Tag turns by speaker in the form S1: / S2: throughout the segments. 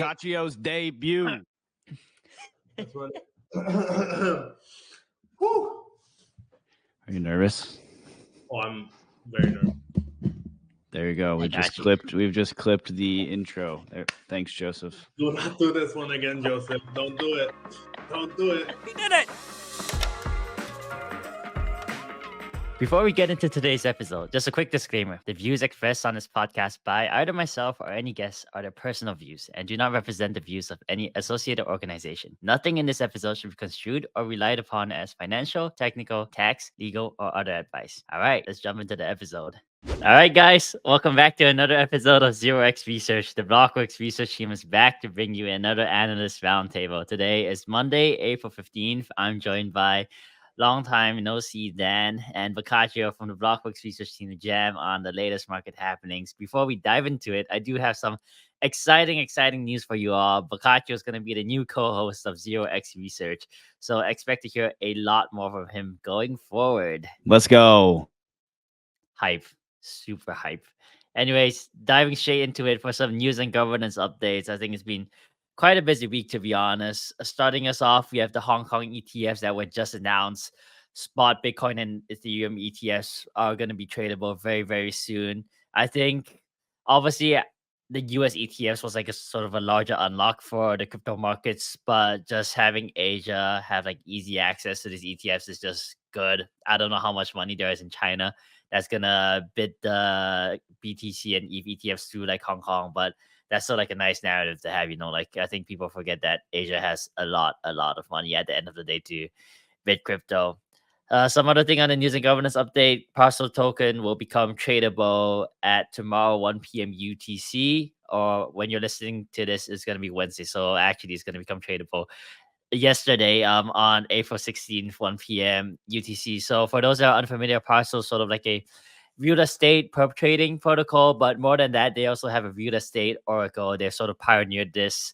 S1: Boccaccio's debut.
S2: That's what.
S1: Woo. Are you nervous?
S2: Oh, I'm very nervous.
S1: There you go. We've just clipped the intro. There. Thanks, Joseph.
S2: Do not do this one again, Joseph. Don't do it. Don't do it.
S3: We did it! Before we get into today's episode, just a quick disclaimer. The views expressed on this podcast by either myself or any guest are their personal views and do not represent the views of any associated organization. Nothing in this episode should be construed or relied upon as financial, technical, tax, legal, or other advice. All right, let's jump into the episode. All right, guys, welcome back to another episode of 0x Research. The Blockworks research team is back to bring you another analyst roundtable. Today is Monday, April 15th. I'm joined by long time no see Dan and Boccaccio from the Blockworks research team to jam on the latest market happenings. Before we dive into it, I do have some exciting news for you all. Boccaccio is going to be the new co-host of 0x Research, so expect to hear a lot more from him going forward.
S1: Let's go.
S3: Hype. Super hype. Anyways, diving straight into it for some news and governance updates. I think it's been quite a busy week, to be honest. Starting us off, we have the Hong Kong ETFs that were just announced. Spot Bitcoin and Ethereum ETFs are going to be tradable very, very soon. I think, obviously, the US ETFs was like a sort of a larger unlock for the crypto markets, but just having Asia have like easy access to these ETFs is just good. I don't know how much money there is in China that's gonna bid the BTC and ETH ETFs through like Hong Kong, but that's still like a nice narrative to have, you know. Like I think people forget that Asia has a lot of money at the end of the day to bid crypto. Some other thing on the news and governance update: Parcel token will become tradable at tomorrow 1 p.m. UTC, or when you're listening to this, it's gonna be Wednesday. So actually, it's gonna become tradable yesterday on April 16th, 1 p.m. UTC. So for those that are unfamiliar, Parcel is sort of like a real estate perp trading protocol, but more than that, they also have a real estate oracle. They've sort of pioneered this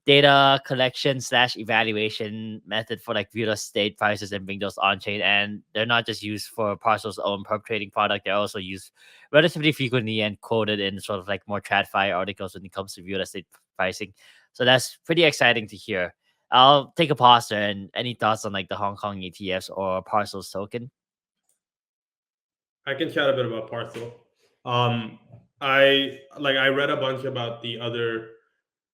S3: data collection / evaluation method for like real estate prices and bring those on chain. And they're not just used for Parcel's own perp trading product, they're also used relatively frequently and quoted in sort of like more TradFi articles when it comes to real estate pricing. So that's pretty exciting to hear. I'll take a pause there. And any thoughts on like the Hong Kong ETFs or Parcel's token?
S2: I can chat a bit about Parcel. I read a bunch about the other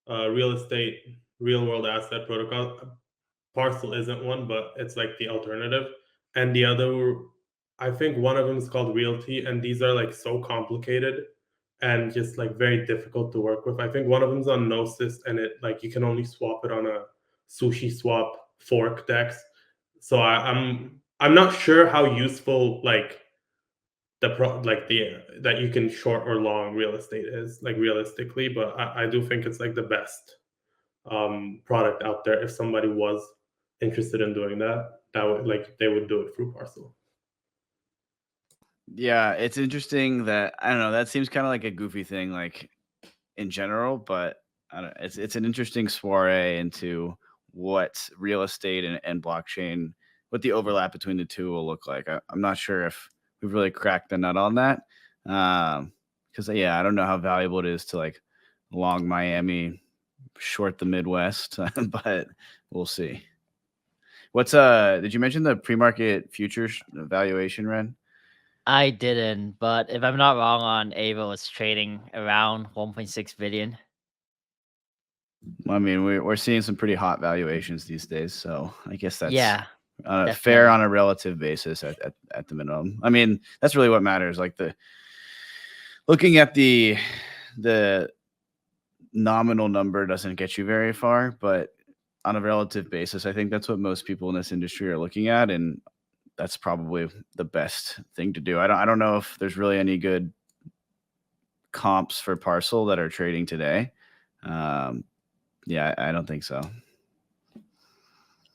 S2: real estate, real world asset protocol. Parcel isn't one, but it's like the alternative. And the other, I think one of them is called Realty, and these are like so complicated and just like very difficult to work with. I think one of them's on Gnosis, and it like you can only swap it on a Sushi Swap fork DEX. So I'm not sure how useful like that you can short or long real estate is like realistically, but I do think it's like the best product out there. If somebody was interested in doing that would like they would do it through Parcel.
S1: Yeah, it's interesting that I don't know. That seems kind of like a goofy thing, like in general, but I don't. It's an interesting soiree into what real estate and blockchain, what the overlap between the two will look like. I'm not sure if we've really cracked the nut on that, because yeah, I don't know how valuable it is to like long Miami, short the Midwest, but we'll see. What's did you mention the pre-market futures valuation, Ren?
S3: I didn't, but if I'm not wrong, on Avo, it's trading around 1.6 billion.
S1: I mean, we're seeing some pretty hot valuations these days, so I guess that's fair on a relative basis at the minimum. I mean, that's really what matters. Like looking at the nominal number doesn't get you very far, but on a relative basis, I think that's what most people in this industry are looking at, and that's probably the best thing to do. I don't know if there's really any good comps for Parcel that are trading today. Yeah, I don't think so.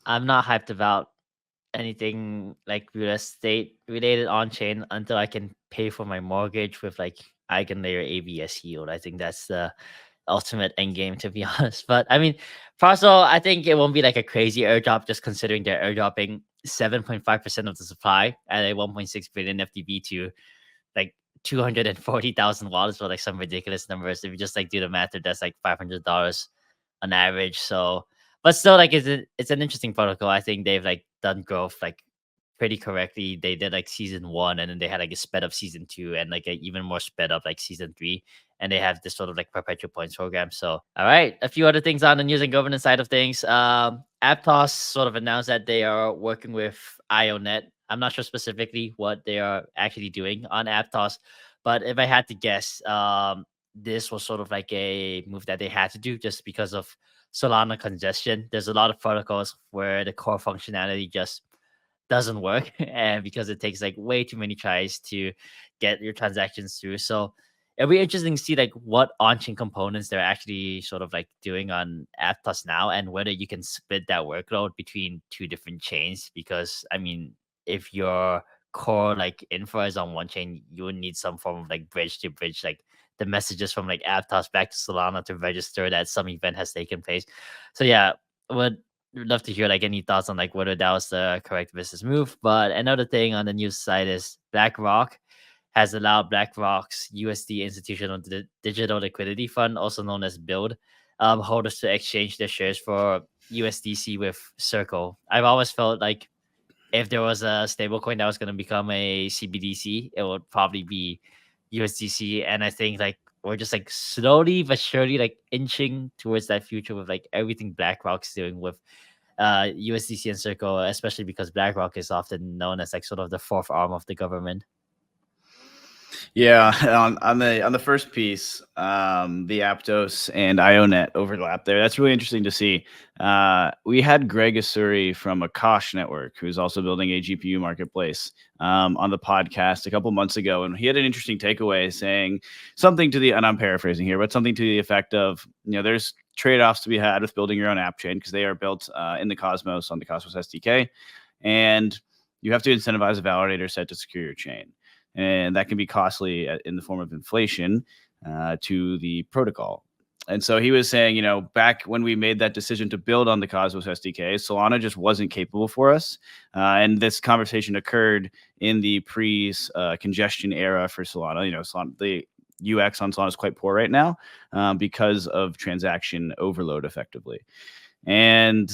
S3: I'm not hyped about anything like real estate related on chain until I can pay for my mortgage with like EigenDA or ABS yield. I think that's the ultimate end game, to be honest. But I mean, Parcel, I think it won't be like a crazy airdrop, just considering they're airdropping 7.5% of the supply at a 1.6 billion FTB to like 240,000 wallets for like some ridiculous numbers. If you just like do the math, that's like $500 on average. So, but still, like it's an interesting protocol. I think they've like done growth like pretty correctly. They did like season 1, and then they had like a sped up season 2, and like a even more sped up like season 3. And they have this sort of like perpetual points program. So, all right, a few other things on the news and governance side of things. Aptos sort of announced that they are working with Ionet. I'm not sure specifically what they are actually doing on Aptos, but if I had to guess, this was sort of like a move that they had to do just because of Solana congestion. There's a lot of protocols where the core functionality just doesn't work, and because it takes like way too many tries to get your transactions through. So it'll be interesting to see like what on-chain components they're actually sort of like doing on Aptos now, and whether you can split that workload between 2 different chains. Because I mean, if your core like info is on one chain, you would need some form of like bridge to bridge like the messages from like Aptos back to Solana to register that some event has taken place. So yeah, would love to hear like any thoughts on like whether that was the correct business move. But another thing on the news side is BlackRock has allowed BlackRock's USD Institutional Digital Liquidity Fund, also known as BUILD, holders to exchange their shares for USDC with Circle. I've always felt like if there was a stablecoin that was going to become a CBDC, it would probably be USDC. And I think like we're just like slowly but surely like inching towards that future with like everything BlackRock's doing with USDC and Circle, especially because BlackRock is often known as like sort of the fourth arm of the government.
S1: Yeah, on the first piece, the Aptos and Ionet overlap there. That's really interesting to see. We had Greg Asuri from Akash Network, who's also building a GPU marketplace, on the podcast a couple months ago, and he had an interesting takeaway saying something to the, and I'm paraphrasing here, but something to the effect of, there's trade-offs to be had with building your own app chain because they are built in the Cosmos on the Cosmos SDK, and you have to incentivize a validator set to secure your chain. And that can be costly in the form of inflation to the protocol. And so he was saying, back when we made that decision to build on the Cosmos SDK, Solana just wasn't capable for us. And this conversation occurred in the pre-congestion era for Solana. Solana, the UX on Solana is quite poor right now because of transaction overload, effectively. And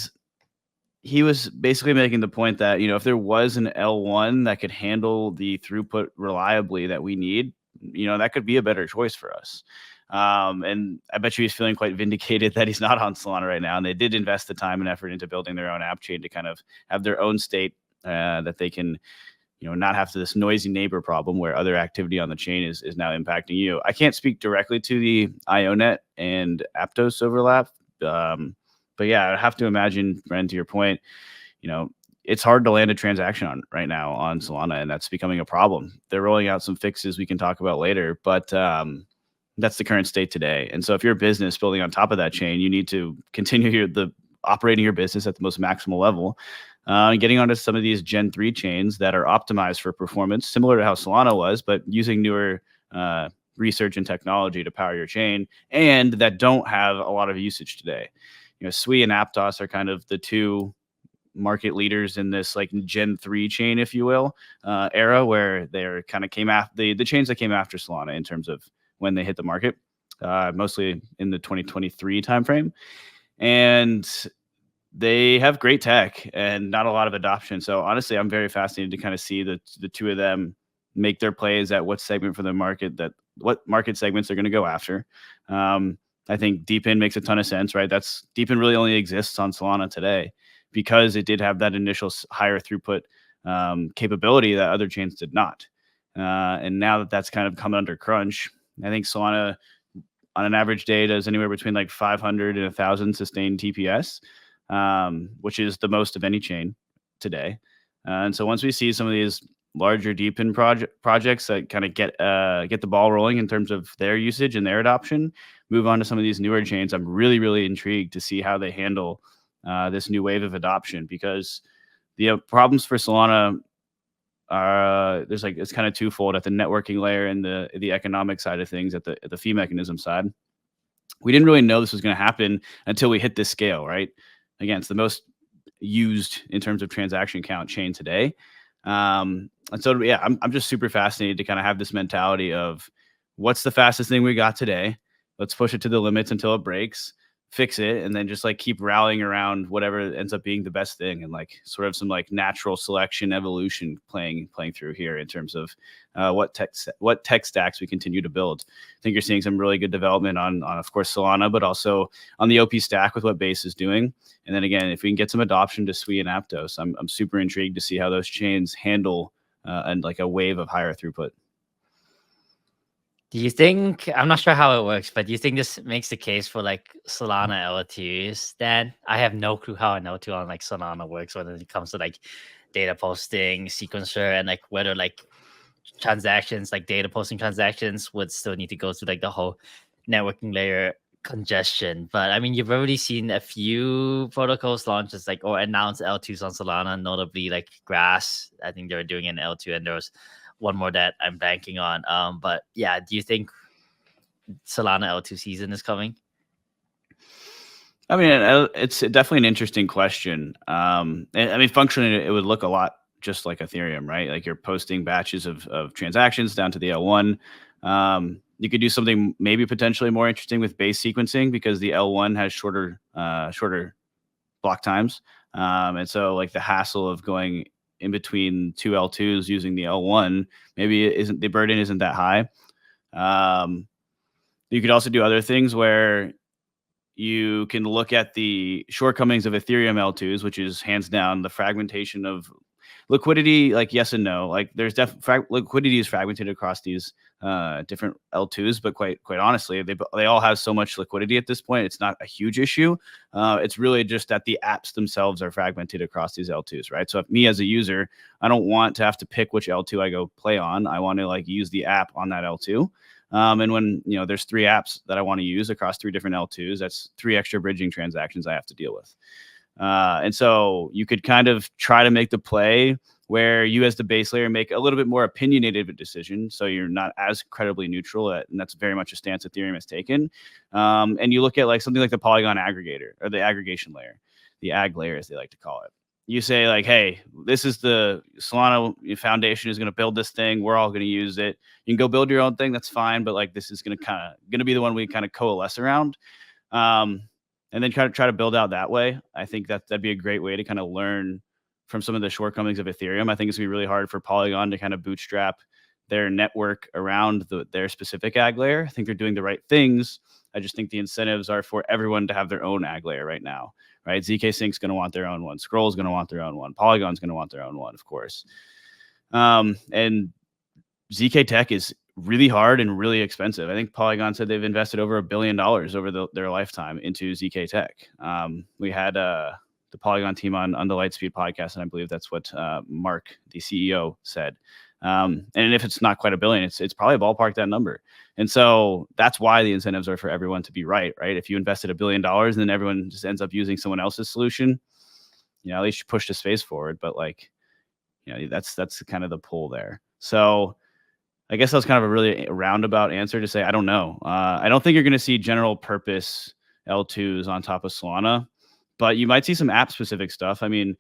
S1: he was basically making the point that, if there was an L1 that could handle the throughput reliably that we need, that could be a better choice for us. And I bet you he's feeling quite vindicated that he's not on Solana right now. And they did invest the time and effort into building their own app chain to kind of have their own state that they can, not have this noisy neighbor problem where other activity on the chain is now impacting you. I can't speak directly to the Ionet and Aptos overlap. But yeah, I have to imagine, Bren, to your point, it's hard to land a transaction on right now on Solana, and that's becoming a problem. They're rolling out some fixes we can talk about later, but that's the current state today. And so if you're a business building on top of that chain, you need to continue operating your business at the most maximal level, getting onto some of these Gen 3 chains that are optimized for performance, similar to how Solana was, but using newer research and technology to power your chain, and that don't have a lot of usage today. Sui and Aptos are kind of the two market leaders in this like Gen 3 chain, if you will, era where they're kind of came after the chains that came after Solana in terms of when they hit the market, mostly in the 2023 timeframe. And they have great tech and not a lot of adoption. So honestly, I'm very fascinated to kind of see the two of them make their plays at what segment for the market, what market segments they're going to go after. I think DeepIn makes a ton of sense, right? DeepIn really only exists on Solana today because it did have that initial higher throughput capability that other chains did not. And now that that's kind of come under crunch, I think Solana on an average day does anywhere between like 500 and 1,000 sustained TPS, which is the most of any chain today. And so once we see some of these larger DeepIn projects that kind of get the ball rolling in terms of their usage and their adoption, move on to some of these newer chains, I'm really, really intrigued to see how they handle this new wave of adoption, because the problems for Solana are it's kind of twofold at the networking layer and the economic side of things at the fee mechanism side. We didn't really know this was going to happen until we hit this scale, right? Again, it's the most used in terms of transaction count chain today. And so, yeah, I'm just super fascinated to kind of have this mentality of what's the fastest thing we got today. Let's push it to the limits until it breaks. fix it, and then just like keep rallying around whatever ends up being the best thing, and like sort of some like natural selection evolution playing through here in terms of what tech stacks we continue to build. I think you're seeing some really good development on of course Solana, but also on the OP stack with what Base is doing. And then again, if we can get some adoption to Sui and Aptos, I'm super intrigued to see how those chains handle and like a wave of higher throughput.
S3: Do you think, I'm not sure how it works, but do you think this makes the case for like Solana L2s? Dan, I have no clue how an L2 on like Solana works when it comes to like data posting, sequencer, and like whether like transactions, like data posting transactions would still need to go through like the whole networking layer congestion. But I mean, you've already seen a few protocols launches like or announced L2s on Solana, notably like Grass. I think they were doing an L2, and there was one more that I'm banking on. But yeah, do you think Solana L2 season is coming?
S1: I mean, it's definitely an interesting question. And I mean, functionally, it would look a lot just like Ethereum, right? Like you're posting batches of transactions down to the L1. You could do something maybe potentially more interesting with base sequencing, because the L1 has shorter block times. And so like the hassle of going in between two L2s using the L1, maybe the burden isn't that high. You could also do other things where you can look at the shortcomings of Ethereum L2s, which is hands down the fragmentation of liquidity. Like yes and no. Like there's liquidity is fragmented across these different L2s, but quite honestly, they all have so much liquidity at this point. It's not a huge issue. It's really just that the apps themselves are fragmented across these L2s, right? So if me as a user, I don't want to have to pick which L2 I go play on. I want to like use the app on that L2. And when there's 3 apps that I want to use across 3 different L2s, that's 3 extra bridging transactions I have to deal with. And so you could kind of try to make the play where you as the base layer make a little bit more opinionated of a decision, so you're not as credibly neutral, and that's very much a stance Ethereum has taken. And you look at like something like the Polygon aggregator, or the aggregation layer, the ag layer as they like to call it. You say like, hey, this is the Solana Foundation is going to build this thing. We're all going to use it. You can go build your own thing. That's fine. But like, this is going to be the one we kind of coalesce around. And then try to build out that way. I think that'd be a great way to kind of learn from some of the shortcomings of Ethereum. I think it's gonna be really hard for Polygon to kind of bootstrap their network around their specific ag layer. I think they're doing the right things. I just think the incentives are for everyone to have their own ag layer right now, right? ZK Sync's going to want their own one. Scroll's going to want their own one. Polygon's going to want their own one, of course. And ZK Tech is really hard and really expensive. I think Polygon said they've invested over $1 billion over their lifetime into ZK Tech. We had the Polygon team on the Lightspeed podcast, and I believe that's what Mark, the CEO, said. And if it's not quite $1 billion, it's probably ballpark that number. And so that's why the incentives are for everyone to be right? If you invested $1 billion and then everyone just ends up using someone else's solution, at least you push the space forward. But like, that's kind of the pull there. So I guess that's kind of a really roundabout answer to say, I don't know. I don't think you're going to see general purpose L2s on top of Solana, but you might see some app specific stuff. I mean,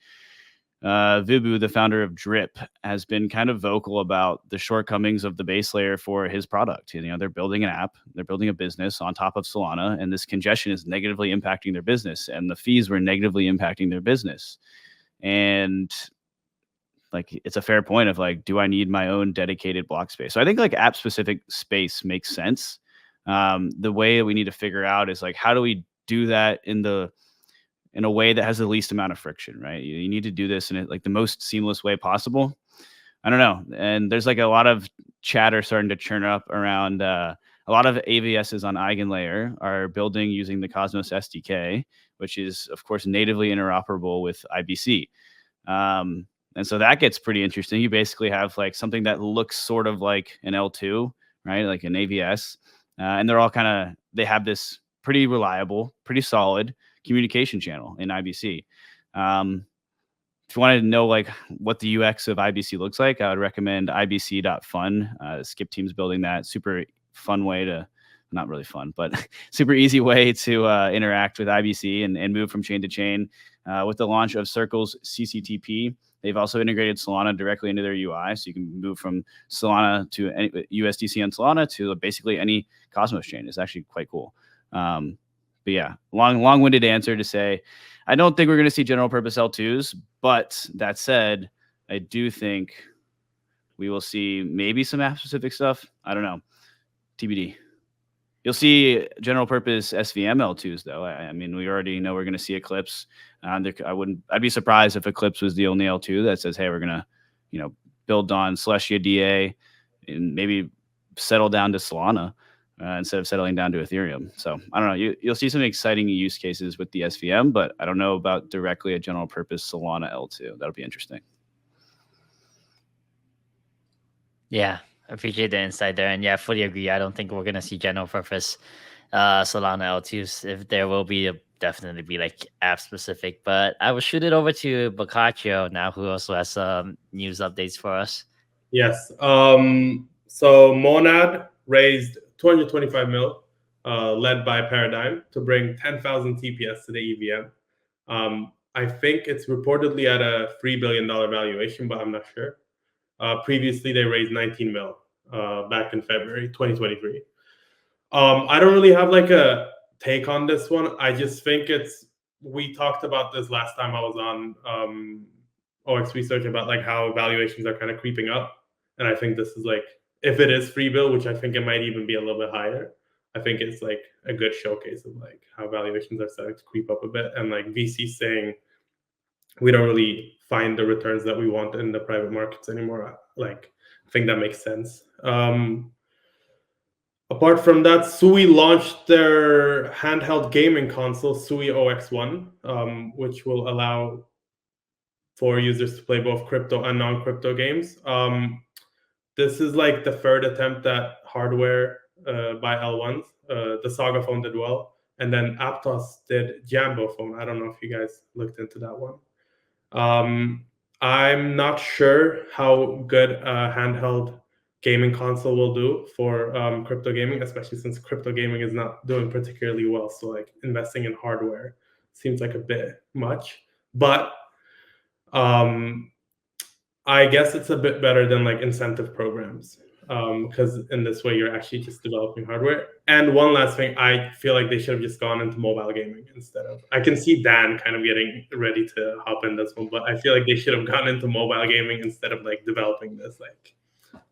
S1: Vibhu, the founder of Drip, has been kind of vocal about the shortcomings of the base layer for his product. They're building an app, they're building a business on top of Solana, and this congestion is negatively impacting their business, and the fees were negatively impacting their business. And like, it's a fair point of like, do I need my own dedicated block space? So I think like app specific space makes sense. The way that we need to figure out is like, how do we do that in a way that has the least amount of friction, right? You need to do this in like the most seamless way possible. I don't know. And there's like a lot of chatter starting to churn up around a lot of AVSs on EigenLayer are building using the Cosmos SDK, which is of course natively interoperable with IBC. And so that gets pretty interesting. You basically have like something that looks sort of like an L2, right? Like an AVS. And they're all they have this pretty reliable, pretty solid communication channel in IBC. If you wanted to know like what the UX of IBC looks like, I would recommend ibc.fun. Skip team's building that. Super fun way to, not really fun, but super easy way to interact with IBC and move from chain to chain. With the launch of Circle's CCTP, they've also integrated Solana directly into their UI, so you can move from Solana to USDC on Solana to basically any Cosmos chain. It's actually quite cool. But yeah, long-winded answer to say, I don't think we're going to see general purpose L2s. But that said, I do think we will see maybe some app specific stuff. I don't know. TBD. You'll see general purpose SVM L2s though. I mean, we already know we're going to see Eclipse. I'd be surprised if Eclipse was the only L2 that says, hey, we're going to, build on Celestia DA and maybe settle down to Solana instead of settling down to Ethereum. So I don't know. You'll see some exciting use cases with the SVM, but I don't know about directly a general purpose Solana L2. That'll be interesting.
S3: Yeah, appreciate the insight there. And yeah, fully agree. I don't think we're going to see general purpose Solana L2s. If there will be, it'll definitely be like app specific. But I will shoot it over to Boccaccio now, who also has some news updates for us.
S2: Yes. So Monad raised 225 mil, led by Paradigm, to bring 10,000 TPS to the EVM. I think it's reportedly at a $3 billion valuation, but I'm not sure. Previously, they raised 19 mil back in February 2023. I don't really have like a take on this one. I just think we talked about this last time I was on OX Research about like how valuations are kind of creeping up. And I think this is like, if it is free bill, which I think it might even be a little bit higher, I think it's like a good showcase of like how valuations are starting to creep up a bit. And like VC saying, we don't really find the returns that we want in the private markets anymore. Like, I think that makes sense. Apart from that, Sui launched their handheld gaming console, Sui OX1, which will allow for users to play both crypto and non-crypto games. This is like the third attempt at hardware by L1s. The Saga phone did well. And then Aptos did Jambo phone. I don't know if you guys looked into that one. I'm not sure how good a handheld gaming console will do for crypto gaming, especially since crypto gaming is not doing particularly well. So like investing in hardware seems like a bit much, but I guess it's a bit better than like incentive programs, because in this way you're actually just developing hardware. And one last thing, I feel like they should have just gone into mobile gaming instead of. I can see Dan kind of getting ready to hop in this one, but I feel like they should have gone into mobile gaming instead of like developing this. Like,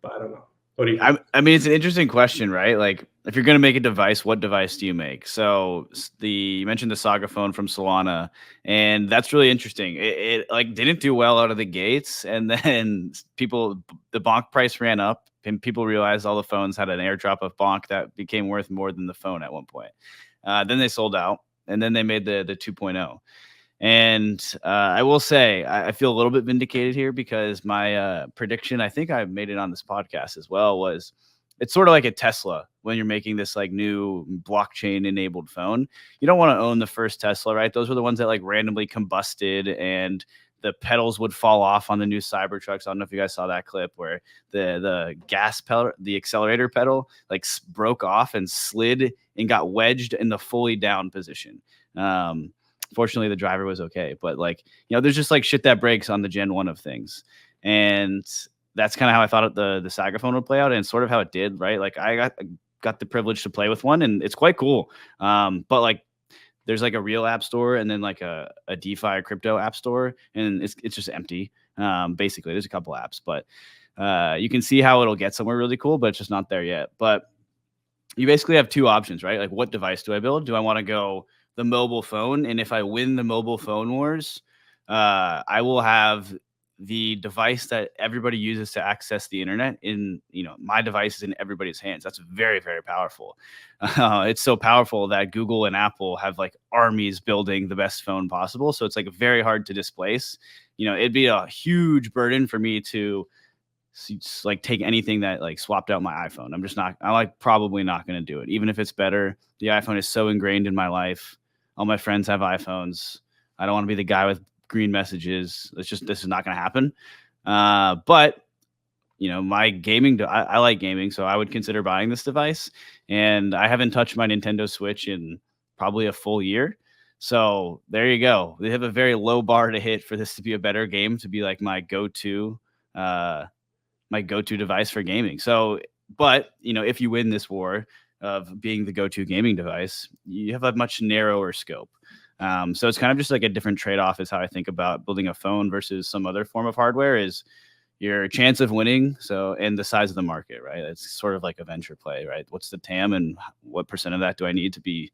S2: but I don't know. What do you think?
S1: I mean, it's an interesting question, right? Like, if you're going to make a device, what device do you make? So you mentioned the Saga phone from Solana, and that's really interesting. It like didn't do well out of the gates, and then the bonk price ran up, and people realized all the phones had an airdrop of bonk that became worth more than the phone at one point. Then they sold out, and then they made the 2.0. And I will say, I feel a little bit vindicated here because my prediction, I think I made it on this podcast as well, was it's sort of like a Tesla when you're making this like new blockchain enabled phone. You don't want to own the first Tesla, right? Those were the ones that like randomly combusted and the pedals would fall off on the new Cybertrucks. I don't know if you guys saw that clip where the gas pedal, the accelerator pedal, like broke off and slid and got wedged in the fully down position. Fortunately, the driver was okay, but like, there's just like shit that breaks on the Gen 1 of things. And that's kind of how I thought the Saga phone would play out, and sort of how it did, right? Like I got the privilege to play with one, and it's quite cool. But like there's like a real app store and then like a DeFi or crypto app store, and it's just empty. Basically, there's a couple apps, but you can see how it'll get somewhere really cool, but it's just not there yet. But you basically have two options, right? Like, what device do I build? Do I want to go the mobile phone? And if I win the mobile phone wars, I will have the device that everybody uses to access the internet in, my device is in everybody's hands. That's very, very powerful. It's so powerful that Google and Apple have like armies building the best phone possible. So it's like very hard to displace. It'd be a huge burden for me to like take anything that like swapped out my iPhone. I'm probably not going to do it. Even if it's better, the iPhone is so ingrained in my life. All my friends have iPhones. I don't want to be the guy with green messages. This is not going to happen. But my gaming, I like gaming, so I would consider buying this device. And I haven't touched my Nintendo Switch in probably a full year. So there you go. They have a very low bar to hit for this to be a better game, to be like my go-to device for gaming. So, but if you win this war, of being the go-to gaming device, you have a much narrower scope. So it's kind of just like a different trade-off is how I think about building a phone versus some other form of hardware is your chance of winning. So, and the size of the market, right? It's sort of like a venture play, right? What's the TAM and what percent of that do I need to be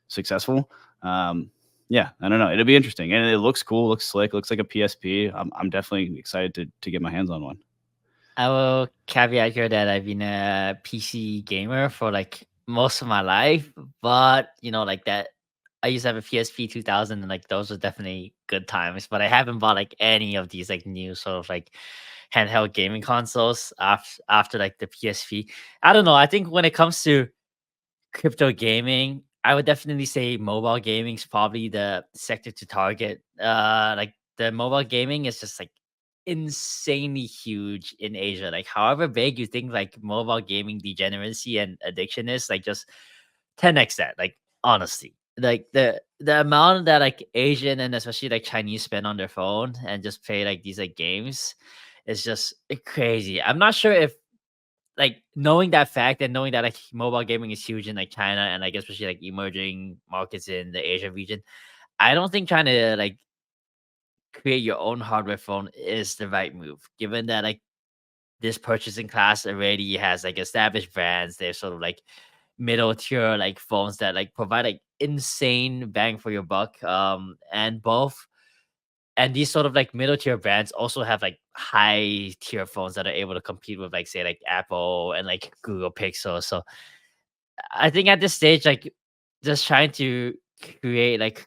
S1: successful? Yeah, I don't know. It'll be interesting. And it looks cool, looks slick, looks like a PSP. I'm definitely excited to get my hands on one.
S3: I will caveat here that I've been a PC gamer for like most of my life, but like that, I used to have a PSP 2000, and like those were definitely good times. But I haven't bought like any of these like new sort of like handheld gaming consoles after like the PSP. I don't know. I think when it comes to crypto gaming, I would definitely say mobile gaming is probably the sector to target. Like the mobile gaming is just like insanely huge in Asia. Like however big you think like mobile gaming degeneracy and addiction is, like just 10x that. Like honestly. Like the amount that like Asian and especially like Chinese spend on their phone and just play like these like games is just crazy. I'm not sure if like knowing that fact and knowing that like mobile gaming is huge in like China and like especially like emerging markets in the Asia region, I don't think trying to like create your own hardware phone is the right move. Given that like this purchasing class already has like established brands, they're sort of like middle tier like phones that like provide like insane bang for your buck. And these sort of like middle tier brands also have like high tier phones that are able to compete with like say like Apple and like Google Pixel. So I think at this stage, like just trying to create like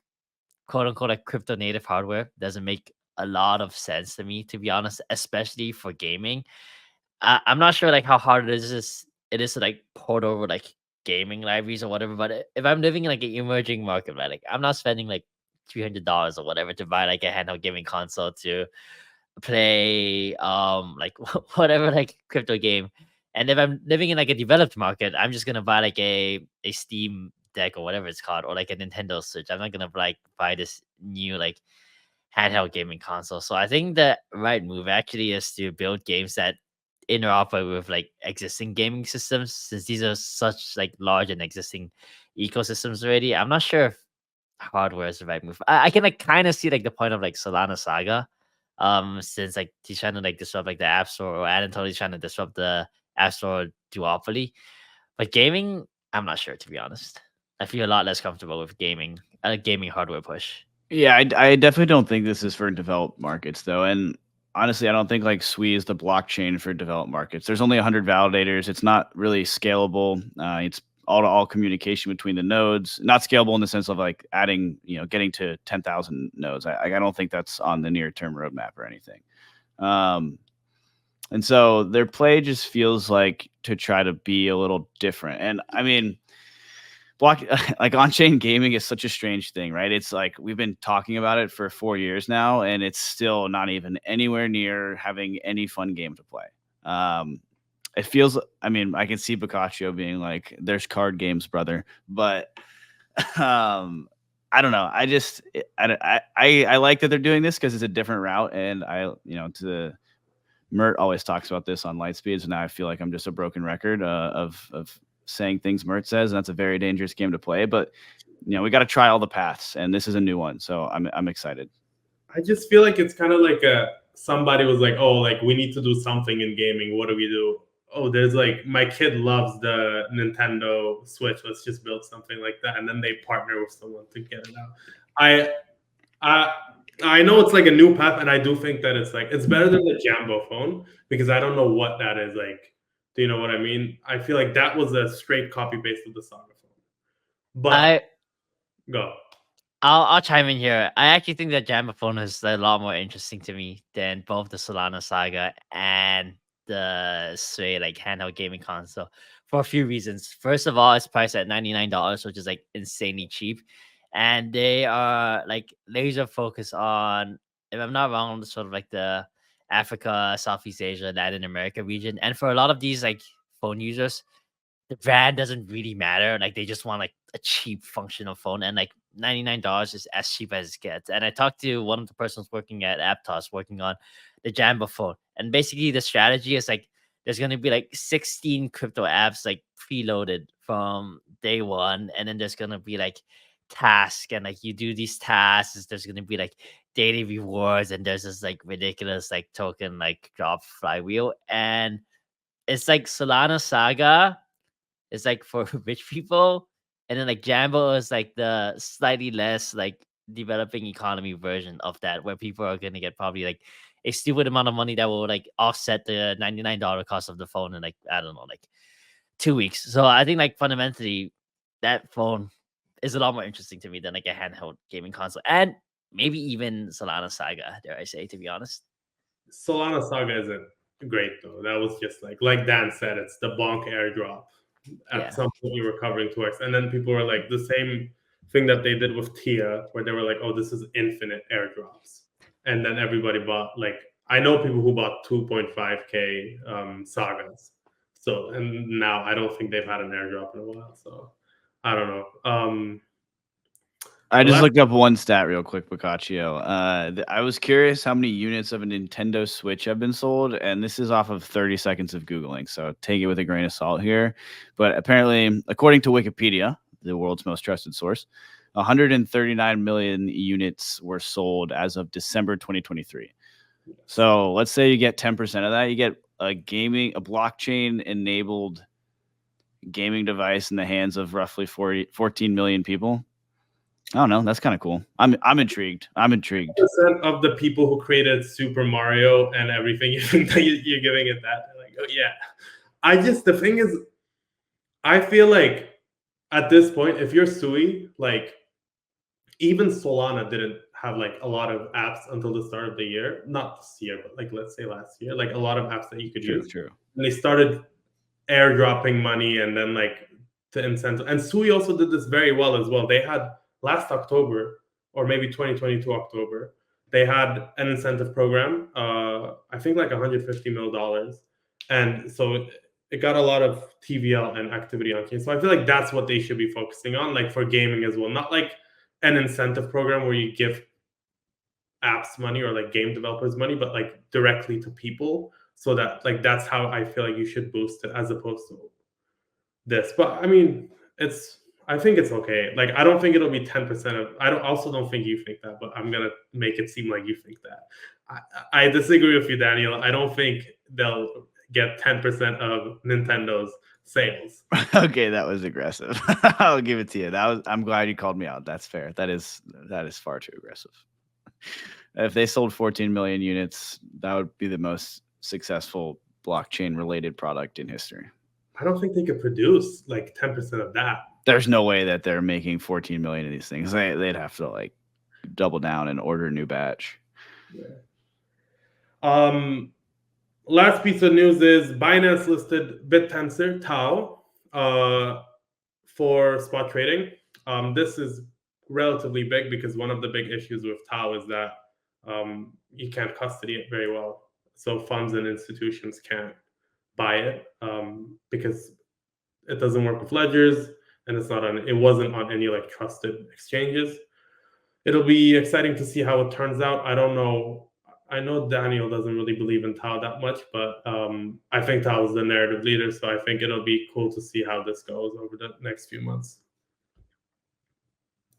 S3: quote unquote like crypto native hardware doesn't make a lot of sense to me, to be honest, especially for gaming. I'm not sure like how hard it is to like port over like gaming libraries or whatever. But if I'm living in like an emerging market, right, like I'm not spending like $300 or whatever to buy like a handheld gaming console to play like whatever like crypto game. And if I'm living in like a developed market, I'm just gonna buy like a Steam deck or whatever it's called, or like a Nintendo Switch. I'm not gonna like buy this new like handheld gaming console. So I think the right move actually is to build games that interoperate with like existing gaming systems, since these are such like large and existing ecosystems already. I'm not sure if hardware is the right move. I can like kind of see like the point of like Solana Saga, since like he's trying to like disrupt like the App Store, or Anatoly's trying to disrupt the App Store duopoly. But gaming, I'm not sure, to be honest. I feel a lot less comfortable with gaming, a gaming hardware push.
S1: Yeah, I definitely don't think this is for developed markets though. And honestly, I don't think like Sui is the blockchain for developed markets. There's only 100 validators. It's not really scalable. It's all to all communication between the nodes. Not scalable in the sense of like adding, getting to 10,000 nodes. I don't think that's on the near term roadmap or anything. And so their play just feels like to try to be a little different. And I mean, like on-chain gaming is such a strange thing, right? It's like we've been talking about it for 4 years now, and it's still not even anywhere near having any fun game to play. It feels, I mean, I can see Boccaccio being like, "There's card games, brother," but I don't know. I like that they're doing this because it's a different route, and Mert always talks about this on Lightspeed, so now I feel like I'm just a broken record of saying things Mert says, and that's a very dangerous game to play. But we got to try all the paths, and this is a new one, so I'm excited.
S2: I just feel like it's kind of like somebody was like, oh, like we need to do something in gaming. What do we do? Oh, there's like my kid loves the Nintendo Switch. Let's just build something like that, and then they partner with someone to get it out. I know it's like a new path, and I do think that it's better than the Jambo phone, because I don't know what that is like. Do you know what I mean? I feel like that was a straight copy paste of the Saga phone. But go.
S3: I'll chime in here. I actually think that Jambo phone is a lot more interesting to me than both the Solana Saga and the Sway like handheld gaming console, for a few reasons. First of all, it's priced at $99, which is like insanely cheap, and they are like laser focused on, if I'm not wrong, sort of like the Africa, Southeast Asia, Latin America region. And for a lot of these like phone users, the brand doesn't really matter. Like they just want like a cheap functional phone, and like $99 is as cheap as it gets. And I talked to one of the persons working at Aptos working on the Jambo phone, and basically the strategy is like there's gonna be like 16 crypto apps like preloaded from day one, and then there's gonna be like tasks, and like you do these tasks, there's gonna be like daily rewards, and there's this like ridiculous like token like drop flywheel, and it's like Solana Saga is like for rich people, and then like Jambo is like the slightly less like developing economy version of that, where people are gonna get probably like a stupid amount of money that will like offset the $99 cost of the phone in like, I don't know, like 2 weeks. So I think like fundamentally that phone is a lot more interesting to me than like a handheld gaming console, and maybe even Solana Saga, dare I say, to be honest.
S2: Solana Saga isn't great though. That was just like Dan said, it's the bonk airdrop. At
S3: Yeah.
S2: some point, we were covering 2x, and then people were like the same thing that they did with Tia, where they were like, "Oh, this is infinite airdrops," and then everybody bought. Like, I know people who bought 2.5k sagas. So, and now I don't think they've had an airdrop in a while. So, I don't know.
S1: I just
S2: last-
S1: looked up one stat real quick, Boccaccio. I was curious how many units of a Nintendo Switch have been sold, and this is off of 30 seconds of Googling, so take it with a grain of salt here. But apparently, according to Wikipedia, the world's most trusted source, 139 million units were sold as of December 2023. So let's say you get 10% of that, you get a blockchain-enabled gaming device in the hands of roughly 14 million people. I don't know. That's kind of cool. I'm intrigued. I'm intrigued.
S2: Percent of the people who created Super Mario and everything, you think that you're giving it that? They're like, oh yeah. The thing is, I feel like at this point, if you're Sui, like even Solana didn't have like a lot of apps until the start of the year. Not this year, but like let's say last year, like a lot of apps that you could use.
S1: True.
S2: And they started airdropping money and then like to incentive. And Sui also did this very well as well. They had last October, or maybe 2022 October, they had an incentive program, I think like $150 million. And so it got a lot of TVL and activity on chain. So I feel like that's what they should be focusing on, like for gaming as well. Not like an incentive program where you give apps money or like game developers money, but like directly to people. So that like that's how I feel like you should boost it as opposed to this. But I mean, I think it's okay. Like I don't think it'll be 10% of. Also don't think you think that, but I'm gonna make it seem like you think that. I disagree with you, Daniel. I don't think they'll get 10% of Nintendo's sales.
S1: Okay, that was aggressive. I'll give it to you. I'm glad you called me out. That's fair. That is far too aggressive. If they sold 14 million units, that would be the most successful blockchain related product in history.
S2: I don't think they could produce like 10% of that.
S1: There's no way that they're making 14 million of these things. They'd have to like double down and order a new batch.
S2: Yeah. Last piece of news is Binance listed BitTensor Tau for spot trading. This is relatively big because one of the big issues with Tau is that you can't custody it very well. So funds and institutions can't buy it because it doesn't work with ledgers, and it wasn't on any like trusted exchanges. It'll be exciting to see how it turns out. I don't know. I know Daniel doesn't really believe in Tau that much, but I think Tau is the narrative leader, so I think it'll be cool to see how this goes over the next few months.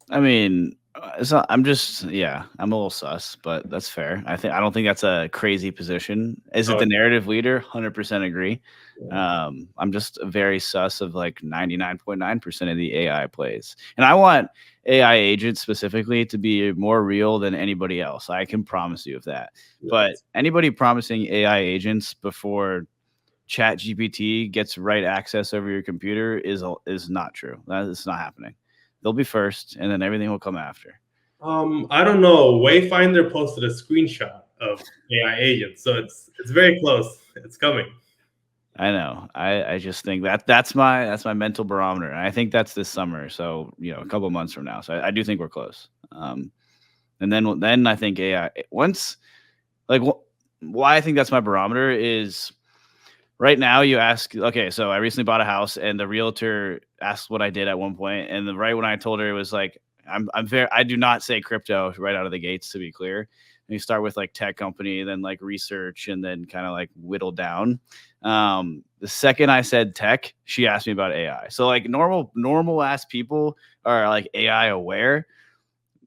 S1: I mean, I'm a little sus, but that's fair. I don't think that's a crazy position. Is it the narrative leader? 100% agree.
S2: Yeah.
S1: I'm just very sus of like 99.9% of the AI plays, and I want AI agents specifically to be more real than anybody else. I can promise you of that.
S2: Yes.
S1: But anybody promising AI agents before ChatGPT gets right access over your computer is not true. That's not happening. They'll be first, and then everything will come after.
S2: I don't know. Wayfinder posted a screenshot of AI agents, so it's very close. It's coming.
S1: I know. I just think that's my mental barometer, and I think that's this summer. So a couple months from now. So I do think we're close. And then I think AI once, like why I think that's my barometer is. Right now, you ask, okay, so I recently bought a house, and the realtor asked what I did at one point, and right when I told her, it was like, I do not say crypto right out of the gates, to be clear, You start with like tech company, then like research, and then kind of like whittle down. The second I said tech, she asked me about AI. So like normal ass people are like AI aware,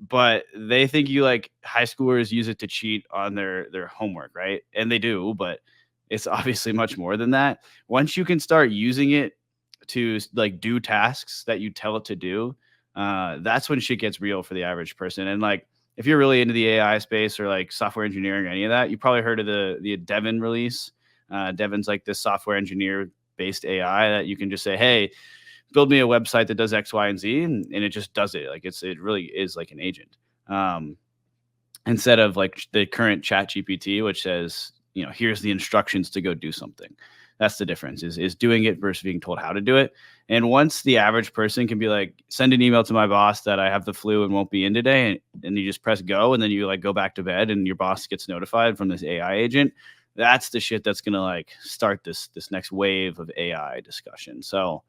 S1: but they think you like high schoolers use it to cheat on their homework, right? And they do, but it's obviously much more than that. Once you can start using it to like do tasks that you tell it to do, that's when shit gets real for the average person. And like if you're really into the AI space or like software engineering or any of that, you probably heard of the Devin release. Devin's like this software engineer based AI that you can just say, hey, build me a website that does X, Y, and Z, and it just does it. Like it really is like an agent. Instead of like the current Chat GPT, which says, you know, here's the instructions to go do something. That's the difference is doing it versus being told how to do it. And once the average person can be like, send an email to my boss that I have the flu and won't be in today, and you just press go, and then you like go back to bed and your boss gets notified from this AI agent. That's the shit that's gonna like start this next wave of AI discussion. So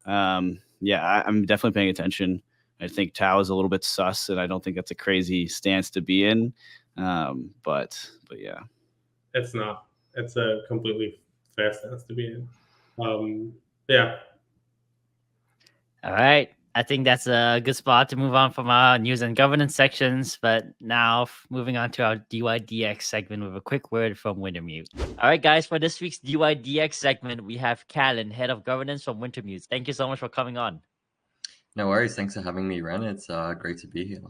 S1: yeah, I'm definitely paying attention. I think Tao is a little bit sus, and I don't think that's a crazy stance to be in. But yeah,
S2: It's not. It's a completely fair stance to be in. Yeah.
S3: All right. I think that's a good spot to move on from our news and governance sections. But now moving on to our dYdX segment with a quick word from Wintermute. All right, guys, for this week's dYdX segment, we have Callan, head of governance from Wintermute. Thank you so much for coming on.
S4: No worries. Thanks for having me, Ren. It's great to be here.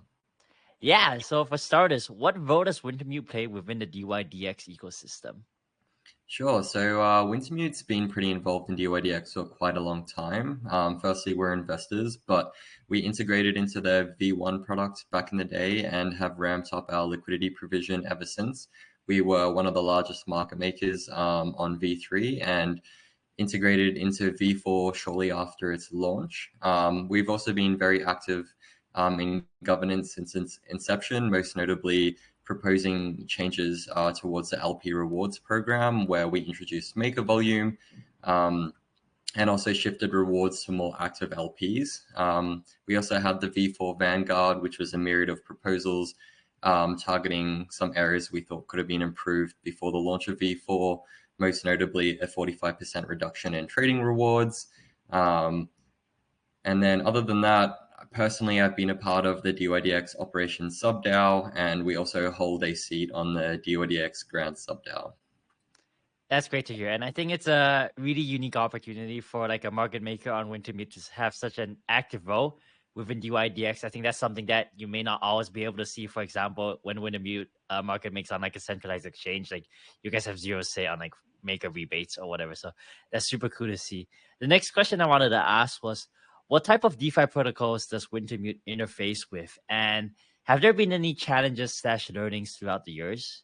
S3: Yeah, so for starters, what role does Wintermute play within the dYdX ecosystem?
S4: Sure. So Wintermute's been pretty involved in dYdX for quite a long time. Firstly, we're investors, but we integrated into the V1 product back in the day and have ramped up our liquidity provision ever since. We were one of the largest market makers on V3 and integrated into V4 shortly after its launch. We've also been very active in governance since its inception, most notably proposing changes towards the LP rewards program, where we introduced maker volume and also shifted rewards to more active LPs. We also had the V4 Vanguard, which was a myriad of proposals targeting some areas we thought could have been improved before the launch of V4, most notably a 45% reduction in trading rewards. And then other than that, personally, I've been a part of the dYdX operations sub-DAO, and we also hold a seat on the dYdX grant sub-DAO.
S3: That's great to hear. And I think it's a really unique opportunity for like a market maker on Wintermute to have such an active role within dYdX. I think that's something that you may not always be able to see. For example, when Wintermute market makes on like a centralized exchange, like you guys have zero say on like maker rebates or whatever. So that's super cool to see. The next question I wanted to ask was, what type of DeFi protocols does Wintermute interface with? And have there been any challenges / learnings throughout the years?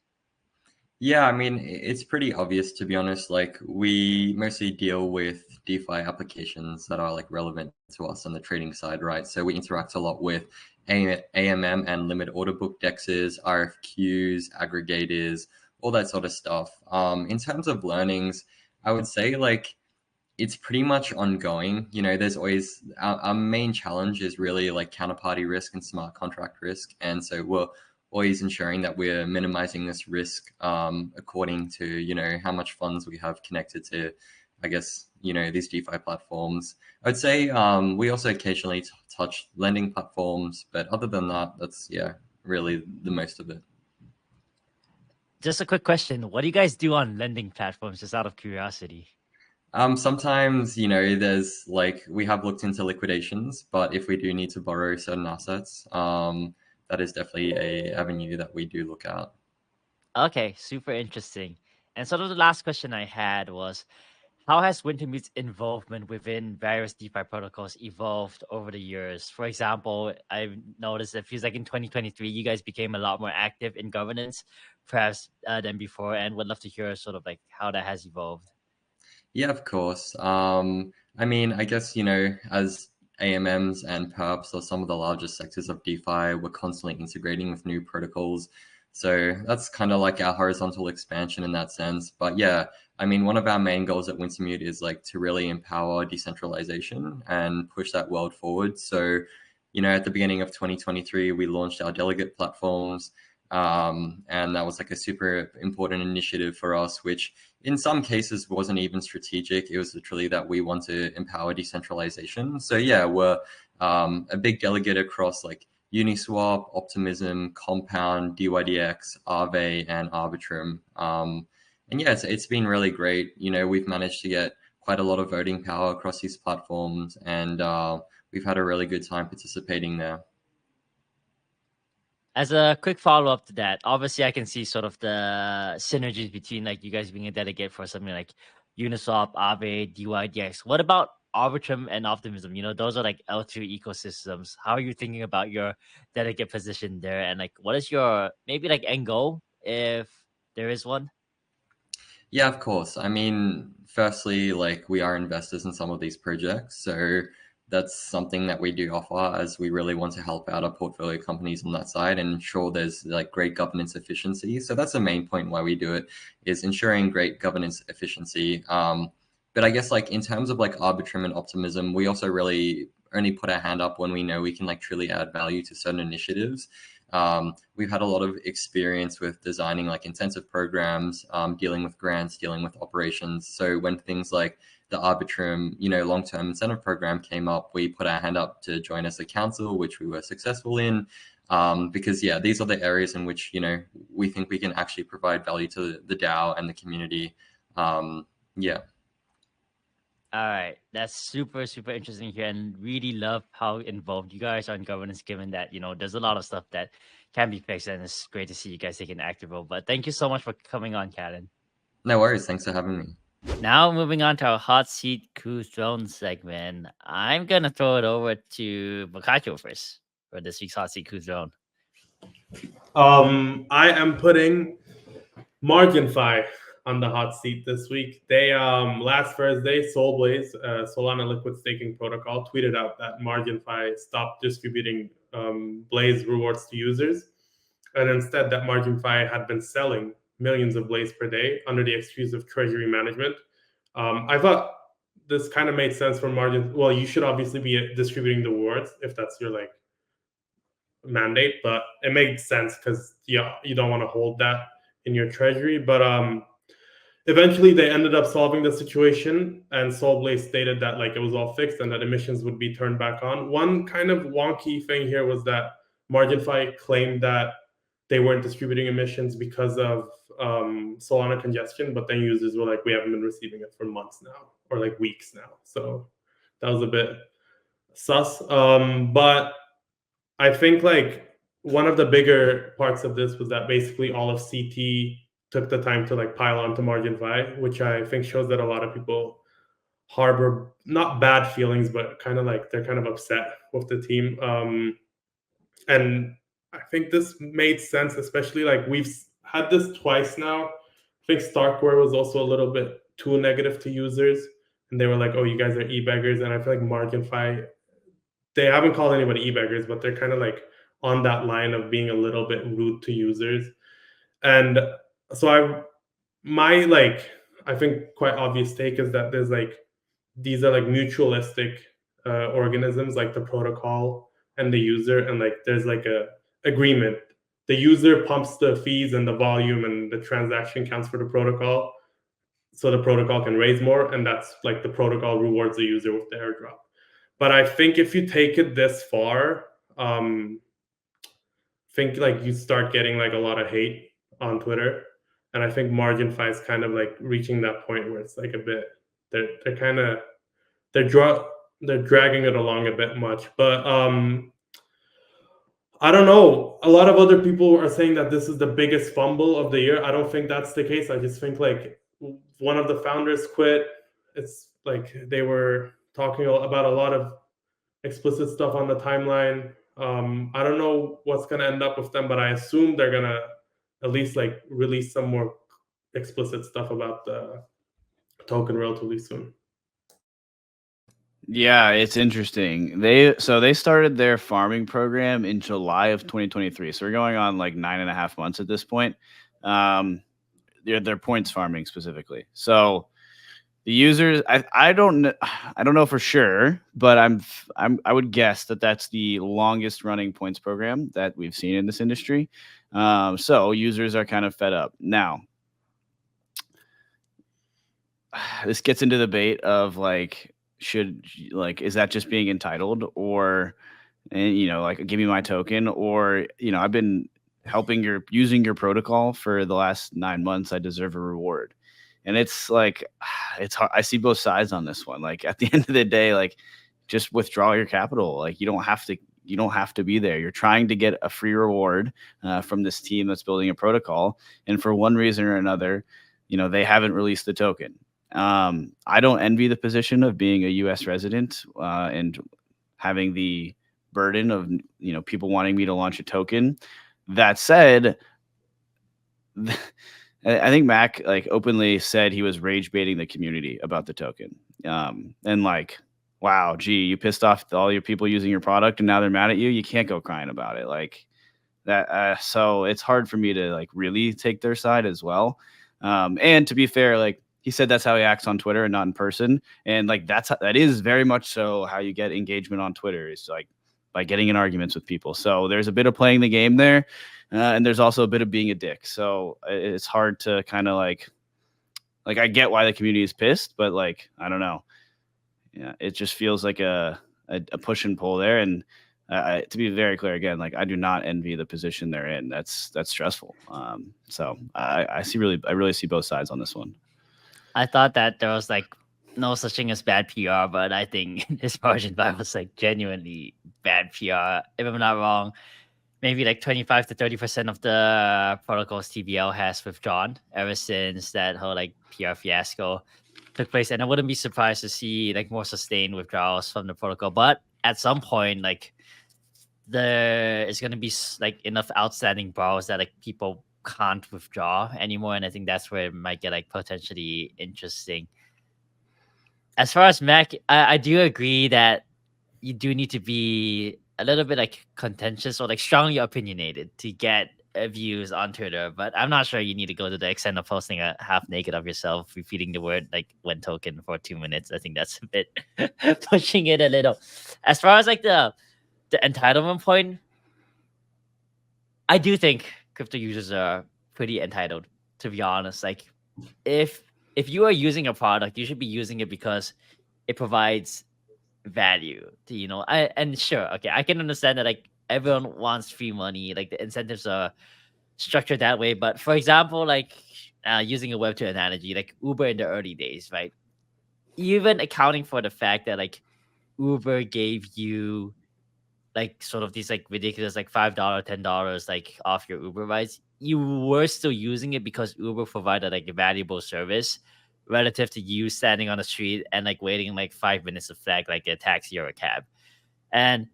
S4: Yeah, I mean, it's pretty obvious, to be honest. Like, we mostly deal with DeFi applications that are like relevant to us on the trading side, right? So we interact a lot with AMM and limit order book dexes, RFQs, aggregators, all that sort of stuff. In terms of learnings, I would say like it's pretty much ongoing. You know, there's always our main challenge is really like counterparty risk and smart contract risk, and so we're always ensuring that we're minimizing this risk according to, you know, how much funds we have connected to, I guess, you know, these DeFi platforms. I'd say we also occasionally touch lending platforms, but other than that, that's, yeah, really the most of it.
S3: Just a quick question. What do you guys do on lending platforms, just out of curiosity?
S4: Sometimes, you know, there's like, we have looked into liquidations, but if we do need to borrow certain assets, that is definitely a avenue that we do look at.
S3: Okay, super interesting. And sort of the last question I had was, how has Wintermute's involvement within various DeFi protocols evolved over the years? For example, I've noticed it feels like in 2023, you guys became a lot more active in governance, perhaps than before, and would love to hear sort of like how that has evolved.
S4: Yeah, of course. I mean, I guess, you know, as AMMs and perps are some of the largest sectors of DeFi, we're constantly integrating with new protocols. So that's kind of like our horizontal expansion in that sense. But yeah, I mean, one of our main goals at Wintermute is like to really empower decentralization and push that world forward. So, you know, at the beginning of 2023, we launched our delegate platforms. And that was like a super important initiative for us, which in some cases wasn't even strategic. It was literally that we want to empower decentralization. So yeah, we're a big delegate across like Uniswap, Optimism, Compound, dYdX, Aave, and Arbitrum. And yeah, it's been really great. You know, we've managed to get quite a lot of voting power across these platforms, and we've had a really good time participating there.
S3: As a quick follow-up to that, obviously I can see sort of the synergies between like you guys being a delegate for something like Uniswap, Aave, dYdX. What about Arbitrum and Optimism? You know, those are like L2 ecosystems. How are you thinking about your delegate position there? And like, what is your maybe like end goal if there is one?
S4: Yeah, of course. I mean, firstly, like we are investors in some of these projects, so that's something that we do offer, as we really want to help out our portfolio companies on that side and ensure there's like great governance efficiency. So that's the main point why we do it, is ensuring great governance efficiency. But I guess like in terms of like Arbitrum and Optimism, we also really only put our hand up when we know we can like truly add value to certain initiatives. We've had a lot of experience with designing like intensive programs, dealing with grants, dealing with operations. So when things like the Arbitrum, you know, long-term incentive program came up, we put our hand up to join as a council, which we were successful in. Because yeah, these are the areas in which, you know, we think we can actually provide value to the DAO and the community. Yeah.
S3: All right, that's super interesting here, and really love how involved you guys are in governance. Given that, you know, there's a lot of stuff that can be fixed, and it's great to see you guys take an active role. But thank you so much for coming on, Callan.
S4: No worries. Thanks for having me.
S3: Now moving on to our hot seat cruise drone segment, I'm gonna throw it over to Boccaccio first for this week's hot seat cruise drone.
S2: I am putting MarginFi on the hot seat this week. They last Thursday, Solblaze, Solana liquid staking protocol, tweeted out that MarginFi stopped distributing Blaze rewards to users, and instead that MarginFi had been selling millions of Blaze per day under the excuse of treasury management. I thought this kind of made sense for Margin. Well, you should obviously be distributing the rewards if that's your like mandate, but it made sense because yeah, you don't want to hold that in your treasury. But eventually they ended up solving the situation, and Solblaze stated that like it was all fixed and that emissions would be turned back on. One kind of wonky thing here was that MarginFi claimed that they weren't distributing emissions because of Solana congestion, but then users were like, we haven't been receiving it for months now, or like weeks now. So that was a bit sus. But I think like one of the bigger parts of this was that basically all of CT took the time to like pile onto MarginFi, which I think shows that a lot of people harbor not bad feelings, but kind of like they're kind of upset with the team. And I think this made sense, especially like we've had this twice now. I think Starkware was also a little bit too negative to users, and they were like, "Oh, you guys are e-beggars," and I feel like MarginFi, they haven't called anybody e-beggars, but they're kind of like on that line of being a little bit rude to users. And so I think quite obvious take is that there's like these are like mutualistic organisms, like the protocol and the user, and like there's like a agreement. The user pumps the fees and the volume and the transaction counts for the protocol, so the protocol can raise more, and that's like the protocol rewards the user with the airdrop. But I think if you take it this far, think like you start getting like a lot of hate on Twitter, and I think MarginFi is kind of like reaching that point where it's like a bit they're kind of they're dragging it along a bit much. But I don't know. A lot of other people are saying that this is the biggest fumble of the year. I don't think that's the case. I just think like one of the founders quit. It's like they were talking about a lot of explicit stuff on the timeline. I don't know what's gonna end up with them, but I assume they're gonna at least like release some more explicit stuff about the token relatively soon.
S1: Yeah, it's interesting. They started their farming program in July of 2023. So we're going on like 9.5 months at this point. They're points farming specifically. So The users, I don't know for sure, but I would guess that that's the longest running points program that we've seen in this industry. So users are kind of fed up now. This gets into the debate of like, is that just being entitled, or, and like, give me my token, or I've been using your protocol for the last 9 months, I deserve a reward. And it's like, it's hard. I see both sides on this one. Like, at the end of the day, like, just withdraw your capital. Like, you don't have to be there. You're trying to get a free reward from this team that's building a protocol, and for one reason or another, they haven't released the token. I don't envy the position of being a U.S. resident and having the burden of people wanting me to launch a token. That said, I think Mac like openly said he was rage baiting the community about the token. And like, wow, gee, you pissed off all your people using your product and now they're mad at you. You can't go crying about it like that. So it's hard for me to like really take their side as well. And to be fair, like, he said that's how he acts on Twitter and not in person. And like, that is very much so how you get engagement on Twitter, is like by getting in arguments with people. So there's a bit of playing the game there. And there's also a bit of being a dick. So it's hard to kind of like I get why the community is pissed, but like, I don't know. Yeah, it just feels like a push and pull there. And to be very clear again, like, I do not envy the position they're in. That's stressful. So I really see both sides on this one.
S3: I thought that there was like no such thing as bad PR, but I think this MarginFi was like genuinely bad PR. If I'm not wrong, maybe like 25 to 30% of the protocol's TVL has withdrawn ever since that whole like PR fiasco took place. And I wouldn't be surprised to see like more sustained withdrawals from the protocol. But at some point, like, there is going to be like enough outstanding borrows that like people can't withdraw anymore. And I think that's where it might get like potentially interesting. As far as Mac, I do agree that you do need to be a little bit like contentious or like strongly opinionated to get views on Twitter, but I'm not sure you need to go to the extent of posting a half naked of yourself repeating the word like "when token" for 2 minutes. I think that's a bit pushing it a little. As far as like the entitlement point, I do think crypto users are pretty entitled, to be honest. Like, if you are using a product, you should be using it because it provides value to, and sure, okay, I can understand that like everyone wants free money, like the incentives are structured that way. But for example, like using a Web2 analogy, like Uber in the early days, right? Even accounting for the fact that like Uber gave you like sort of these like ridiculous like $5, $10 like off your Uber rides, you were still using it because Uber provided like a valuable service relative to you standing on the street and like waiting like 5 minutes to flag like a taxi or a cab. And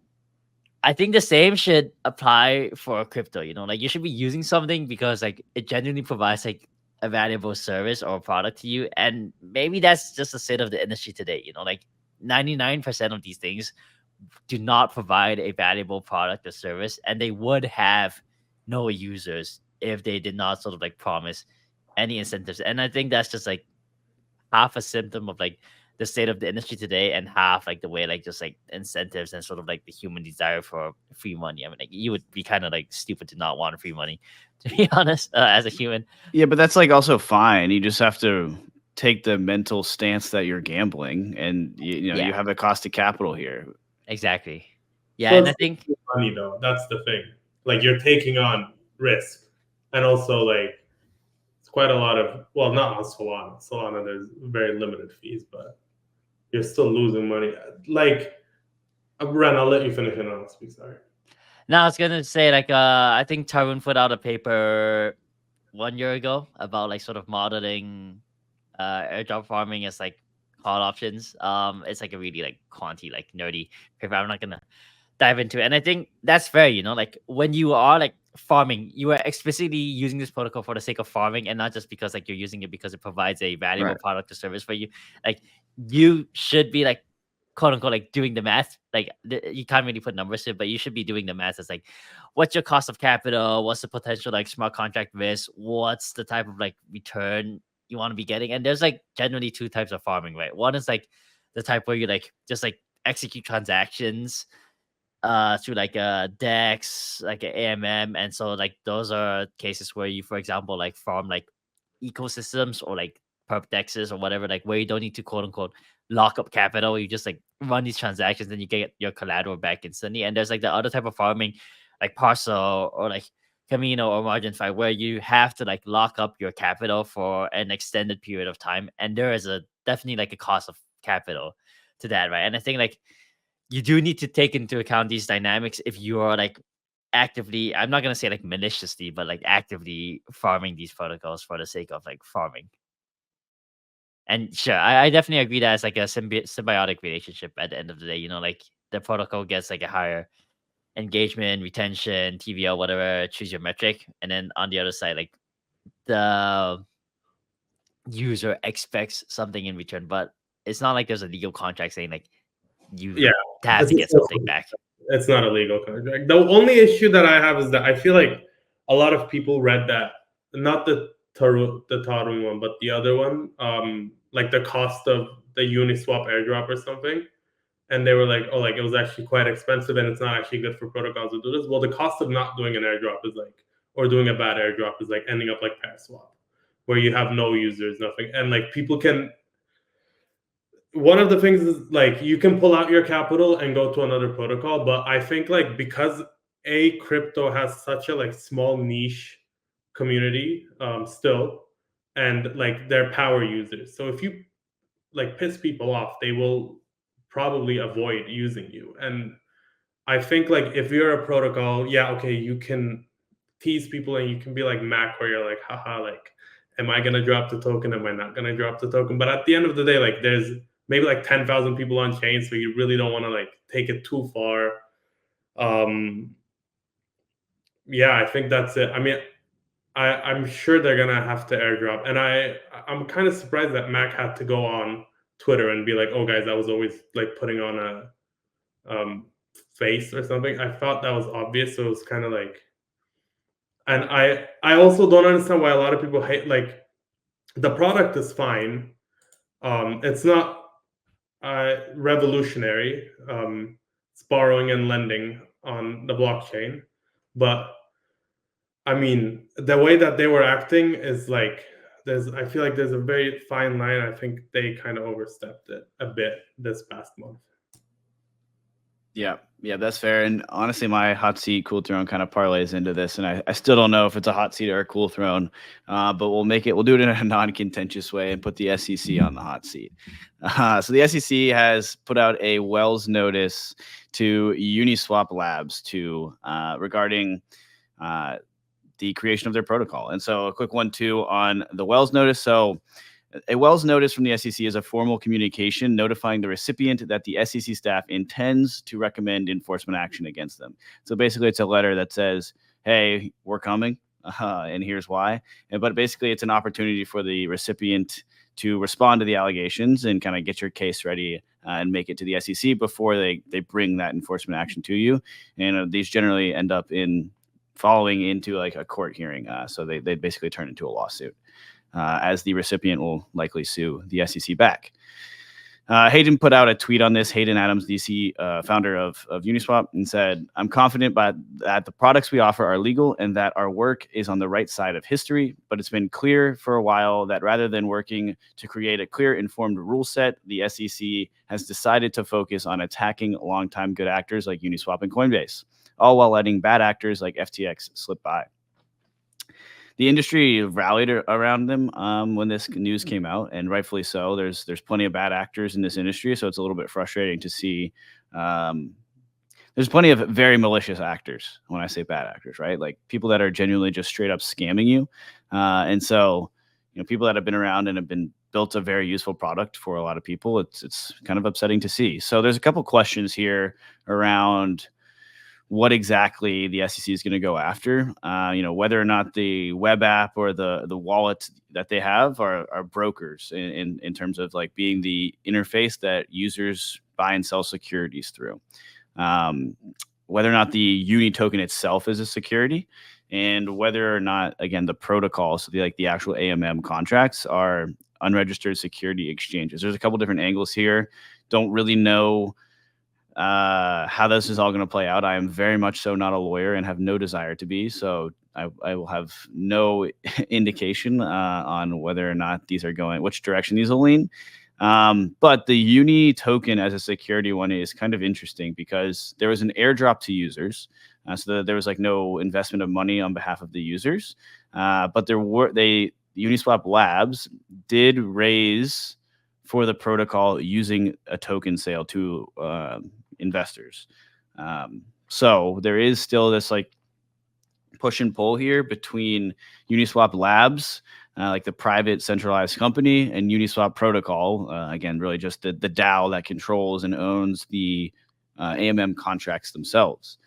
S3: I think the same should apply for crypto. Like, you should be using something because like it genuinely provides like a valuable service or product to you. And maybe that's just the state of the industry today. Like 99% of these things do not provide a valuable product or service, and they would have no users if they did not sort of like promise any incentives. And I think that's just like half a symptom of like the state of the industry today, and half like the way like just like incentives and sort of like the human desire for free money. I mean, like, you would be kind of like stupid to not want free money, to be honest, as a human.
S1: Yeah, but that's like also fine. You just have to take the mental stance that you're gambling, and you
S3: Yeah.
S1: have a cost of capital here.
S3: Exactly. Yeah, and I
S2: Plus,
S3: think
S2: it's money though. That's the thing. Like, you're taking on risk, and also like it's quite a lot of, well, not on Solana. Solana, there's very limited fees, but you're still losing money. Like, Ren, I'll let you finish and I'll speak. Sorry.
S3: no, I was gonna say like I think Tarun put out a paper 1 year ago about like sort of modeling airdrop farming as like call options. It's like a really like quanty, like nerdy paper. I'm not gonna dive into it. And I think that's fair, like when you are like farming, you are explicitly using this protocol for the sake of farming and not just because like you're using it because it provides a valuable
S1: Right.
S3: product or service for you. Like, you should be like quote unquote like doing the math. Like, you can't really put numbers to it, but you should be doing the math. It's like, what's your cost of capital? What's the potential like smart contract risk? What's the type of like return you want to be getting. And there's like generally two types of farming, right? One is like the type where you like just like execute transactions through like a DEX, like a AMM. And so like those are cases where you, for example, like farm like ecosystems or like perp dexes or whatever, like where you don't need to quote unquote lock up capital. You just like run these transactions and you get your collateral back instantly. And there's like the other type of farming, like Parcel or like Camino or MarginFi, where you have to like lock up your capital for an extended period of time. And there is a definitely like a cost of capital to that, right? And I think like you do need to take into account these dynamics if you are like actively, I'm not going to say like maliciously, but like actively farming these protocols for the sake of like farming. And sure, I definitely agree that it's like a symbiotic relationship at the end of the day. You know, like the protocol gets like a higher engagement, retention, TVL, whatever, choose your metric. And then on the other side, like the user expects something in return, but it's not like there's a legal contract saying like you have to get something back.
S2: It's not a legal contract. The only issue that I have is that I feel like a lot of people read that, not the Tarum one, but the other one, like the cost of the Uniswap airdrop or something. And they were like, oh, like it was actually quite expensive and it's not actually good for protocols to do this. Well, the cost of not doing an airdrop is like, or doing a bad airdrop is like ending up like Parcel, where you have no users, nothing. And like people can, one of the things is like you can pull out your capital and go to another protocol, but I think like because crypto has such a like small niche community still, and like they're power users, so if you like piss people off, they will probably avoid using you. And I think like if you're a protocol, yeah, okay, you can tease people and you can be like Mac, where you're like, haha, like, am I gonna drop the token? Am I not gonna drop the token? But at the end of the day, like there's maybe like 10,000 people on chain, so you really don't want to like take it too far. Yeah, I think that's it. I mean, I'm sure they're gonna have to airdrop, and I'm kind of surprised that Mac had to go on Twitter and be like, "Oh, guys, I was always like putting on a face or something." I thought that was obvious, so it was kind of like, and I also don't understand why a lot of people hate, like, the product is fine. It's not revolutionary. It's borrowing and lending on the blockchain, but I mean, the way that they were acting is like, I feel like there's a very fine line. I think they kind of overstepped it a bit this past month.
S1: Yeah, that's fair. And honestly, my hot seat cool throne kind of parlays into this, and I still don't know if it's a hot seat or a cool throne, but we'll do it in a non-contentious way and put the SEC on the hot seat. So the SEC has put out a Wells notice to Uniswap Labs regarding the creation of their protocol. And so a quick one too on the Wells notice. So a Wells notice from the SEC is a formal communication notifying the recipient that the SEC staff intends to recommend enforcement action against them. So basically, it's a letter that says, hey, we're coming, and here's why. But basically, it's an opportunity for the recipient to respond to the allegations and kind of get your case ready and make it to the SEC before they bring that enforcement action to you. And these generally end up following into like a court hearing. So they basically turn into a lawsuit. As the recipient will likely sue the SEC back. Hayden put out a tweet on this, Hayden Adams, DC, founder of Uniswap, and said, I'm confident that the products we offer are legal and that our work is on the right side of history, but it's been clear for a while that rather than working to create a clear, informed rule set, the SEC has decided to focus on attacking longtime good actors like Uniswap and Coinbase, all while letting bad actors like FTX slip by. The industry rallied around them when this news came out, and rightfully so. There's plenty of bad actors in this industry, so it's a little bit frustrating to see. There's plenty of very malicious actors. When I say bad actors, right? Like people that are genuinely just straight up scamming you. And so, people that have been around and have been built a very useful product for a lot of people, it's kind of upsetting to see. So there's a couple questions here around what exactly the SEC is going to go after, whether or not the web app or the wallet that they have are brokers in terms of like being the interface that users buy and sell securities through, whether or not the Uni token itself is a security, and whether or not, again, the protocol, so the actual AMM contracts are unregistered security exchanges. There's a couple different angles here. Don't really know how this is all going to play out. I am very much so not a lawyer and have no desire to be. So I will have no indication on whether or not these are going, which direction these will lean. But the Uni token as a security one is kind of interesting because there was an airdrop to users. So that there was like no investment of money on behalf of the users. But Uniswap Labs did raise for the protocol using a token sale to investors. So there is still this like push and pull here between Uniswap Labs, like the private centralized company, and Uniswap Protocol. Again, really just the DAO that controls and owns the AMM contracts themselves.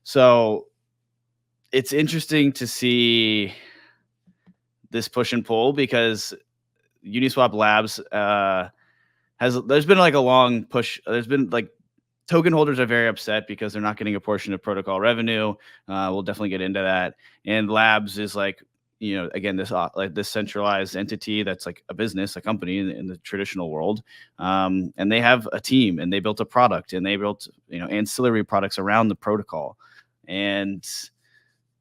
S1: So it's interesting to see this push and pull because Uniswap Labs there's been like a long push. There's been like token holders are very upset because they're not getting a portion of protocol revenue. We'll definitely get into that. And Labs is like, again, this centralized entity that's like a business, a company in the traditional world. And they have a team and they built a product and they built, ancillary products around the protocol. And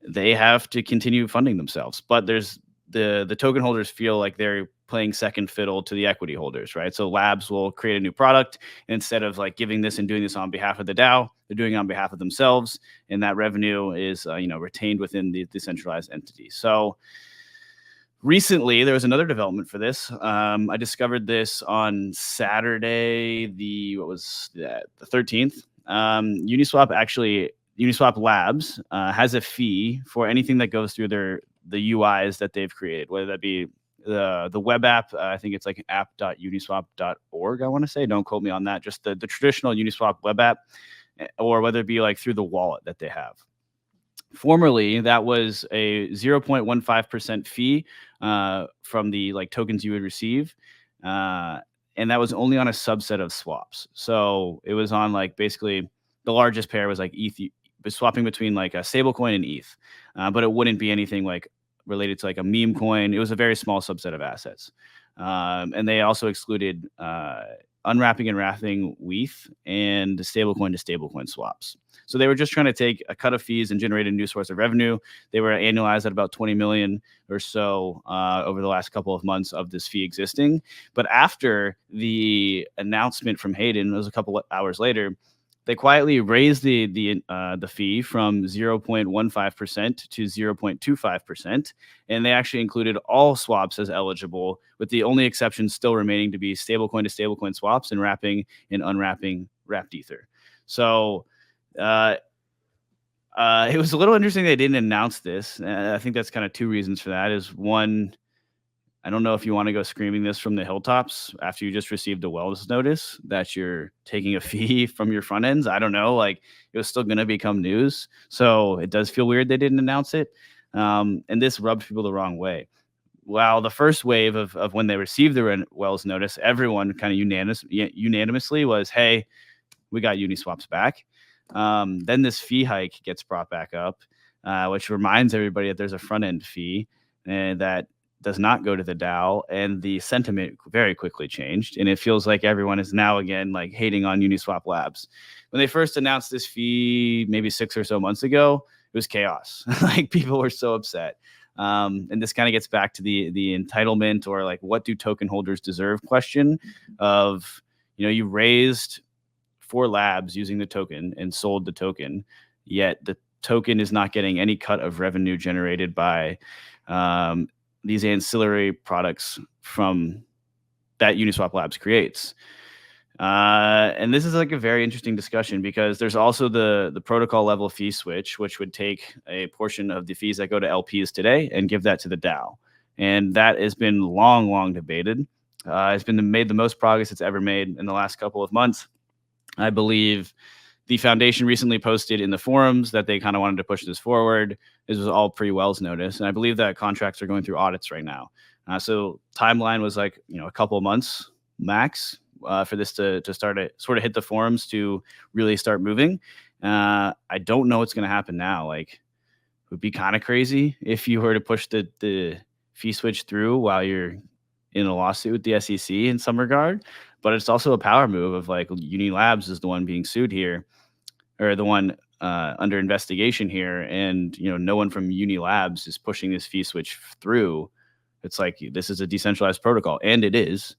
S1: they have to continue funding themselves. But there's the token holders feel like they're playing second fiddle to the equity holders, right? So Labs will create a new product, and instead of like giving this and doing this on behalf of the DAO, they're doing it on behalf of themselves, and that revenue is retained within the decentralized entity. So recently, there was another development for this. I discovered this on Saturday, the 13th. Uniswap Labs has a fee for anything that goes through the UIs that they've created, whether that be the web app. I think it's like app.uniswap.org, I want to say. Don't quote me on that. Just the traditional Uniswap web app, or whether it be like through the wallet that they have. Formerly, that was a 0.15% fee from the like tokens you would receive. And that was only on a subset of swaps. So it was on like basically the largest pair was like ETH, swapping between like a stablecoin and ETH. But it wouldn't be anything like related to like a meme coin. It was a very small subset of assets. And they also excluded unwrapping and wrapping WETH and stablecoin to stablecoin swaps. So they were just trying to take a cut of fees and generate a new source of revenue. They were annualized at about 20 million or so over the last couple of months of this fee existing. But after the announcement from Hayden, it was a couple of hours later, they quietly raised the fee from 0.15% to 0.25%, and they actually included all swaps as eligible, with the only exception still remaining to be stablecoin to stablecoin swaps and wrapping and unwrapping wrapped ether. So it was a little interesting they didn't announce this. I think that's kind of two reasons for that. Is one, I don't know if you want to go screaming this from the hilltops after you just received a Wells notice that you're taking a fee from your front ends. I don't know. Like, it was still going to become news. So it does feel weird they didn't announce it. And this rubs people the wrong way. While the first wave of when they received the Wells notice, everyone kind of unanimously was, hey, we got Uniswaps back. Then this fee hike gets brought back up, which reminds everybody that there's a front end fee and that does not go to the DAO, and the sentiment very quickly changed. And it feels like everyone is now again like hating on Uniswap Labs. When they first announced this fee, maybe 6 or so months ago, it was chaos. Like, people were so upset. And this kind of gets back to the entitlement, or like, what do token holders deserve question of, you raised 4 labs using the token and sold the token, yet the token is not getting any cut of revenue generated by these ancillary products from that Uniswap Labs creates. And this is like a very interesting discussion because there's also the protocol level fee switch, which would take a portion of the fees that go to LPs today and give that to the DAO. And that has been long debated. It's been made the most progress it's ever made in the last couple of months. I believe the foundation recently posted in the forums that they kind of wanted to push this forward. This was all pre-Wells notice. And I believe that contracts are going through audits right now. So timeline was like, a couple of months max for this to start to sort of hit the forums to really start moving. I don't know what's going to happen now. Like, would be kind of crazy if you were to push the fee switch through while you're in a lawsuit with the SEC in some regard. But it's also a power move of like Uni Labs is the one being sued here, or the one under investigation here, and no one from Uni Labs is pushing this fee switch through. It's like this is a decentralized protocol, and it is.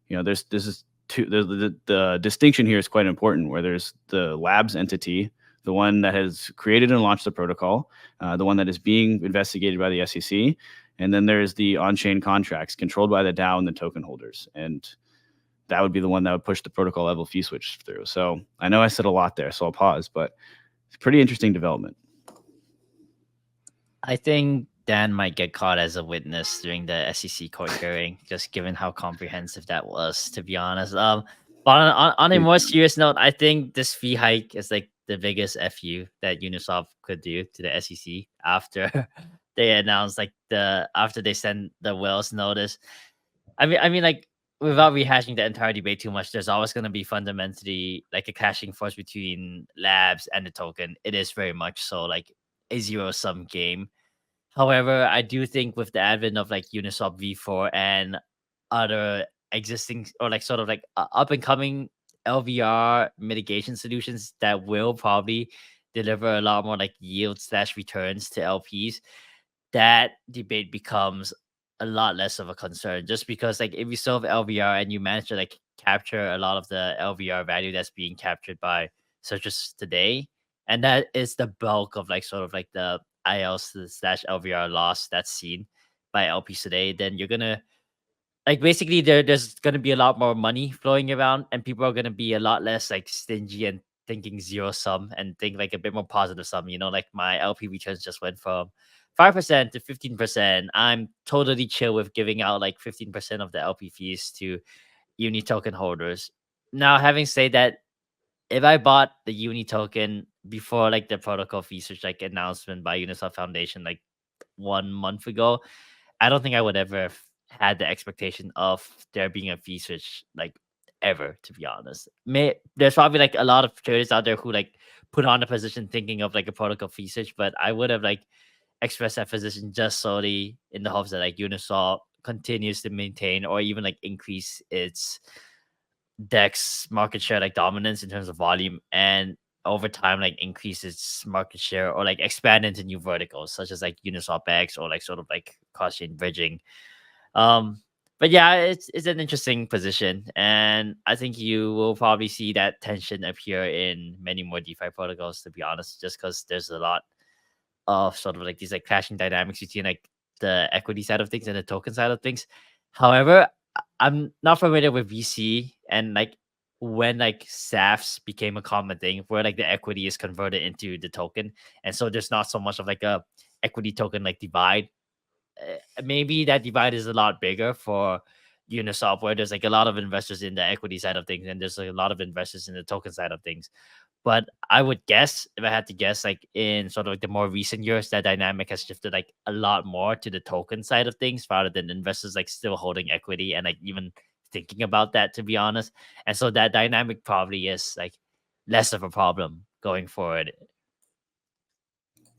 S1: This is the distinction here is quite important. Where there's the Labs entity, the one that has created and launched the protocol, the one that is being investigated by the SEC, and then there's the on-chain contracts controlled by the DAO and the token holders, and that would be the one that would push the protocol level fee switch through. So I know I said a lot there, so I'll pause, but it's a pretty interesting development.
S3: I think Dan might get caught as a witness during the SEC court hearing, just given how comprehensive that was, to be honest. But on a more serious note, I think this fee hike is like the biggest FU that Uniswap could do to the SEC after they announced after they sent the Wells notice. I mean, like, without rehashing the entire debate too much, there's always going to be fundamentally like a clashing force between Labs and the token. It is very much so like a zero-sum game. However, I do think with the advent of like Uniswap V4 and other existing or like sort of like up and coming LVR mitigation solutions that will probably deliver a lot more like yield/returns to LPs, that debate becomes a lot less of a concern, just because like if you solve LVR and you manage to like capture a lot of the LVR value that's being captured by searchers today, and that is the bulk of like sort of like the IL/LVR loss that's seen by LPs today, then you're gonna like basically there's gonna be a lot more money flowing around, and people are gonna be a lot less like stingy and thinking zero sum and think like a bit more positive sum. Like my LP returns just went from 5% to 15%. I'm totally chill with giving out like 15% of the LP fees to Uni token holders. Now, having said that, if I bought the Uni token before like the protocol fees, which like announcement by Uniswap Foundation like 1 month ago, I don't think I would ever have had the expectation of there being a fee switch like ever, to be honest. There's probably like a lot of traders out there who like put on a position thinking of like a protocol fee switch, but I would have like expressed that position just solely in the hopes that like Uniswap continues to maintain or even like increase its DEX market share like dominance in terms of volume, and over time like increase its market share or like expand into new verticals such as like Uniswap X or like sort of like cross-chain bridging. um but yeah, it's an interesting position, and I think you will probably see that tension appear in many more DeFi protocols, to be honest, just because there's a lot of sort of like these like clashing dynamics between like the equity side of things and the token side of things. However, I'm not familiar with VC and like when like SAFs became a common thing where like the equity is converted into the token, and so there's not so much of like a equity token like divide. Maybe that divide is a lot bigger for Uniswap, where there's like a lot of investors in the equity side of things and there's like a lot of investors in the token side of things. But I would guess, if I had to guess, like in sort of like the more recent years, that dynamic has shifted like a lot more to the token side of things rather than investors like still holding equity and like even thinking about that, to be honest. And so that dynamic probably is like less of a problem going forward.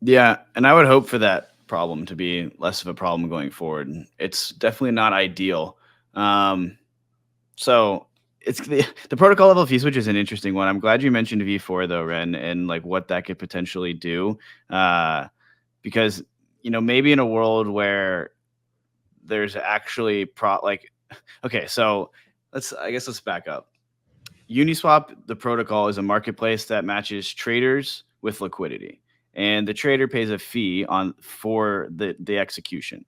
S1: Yeah, and I would hope for that problem to be less of a problem going forward. It's definitely not ideal. So it's the protocol level fee switch is an interesting one. I'm glad you mentioned V4 though, Ren, and like what that could potentially do. Because maybe in a world where there's actually okay, so let's back up. Uniswap, the protocol, is a marketplace that matches traders with liquidity, and the trader pays a fee for the execution.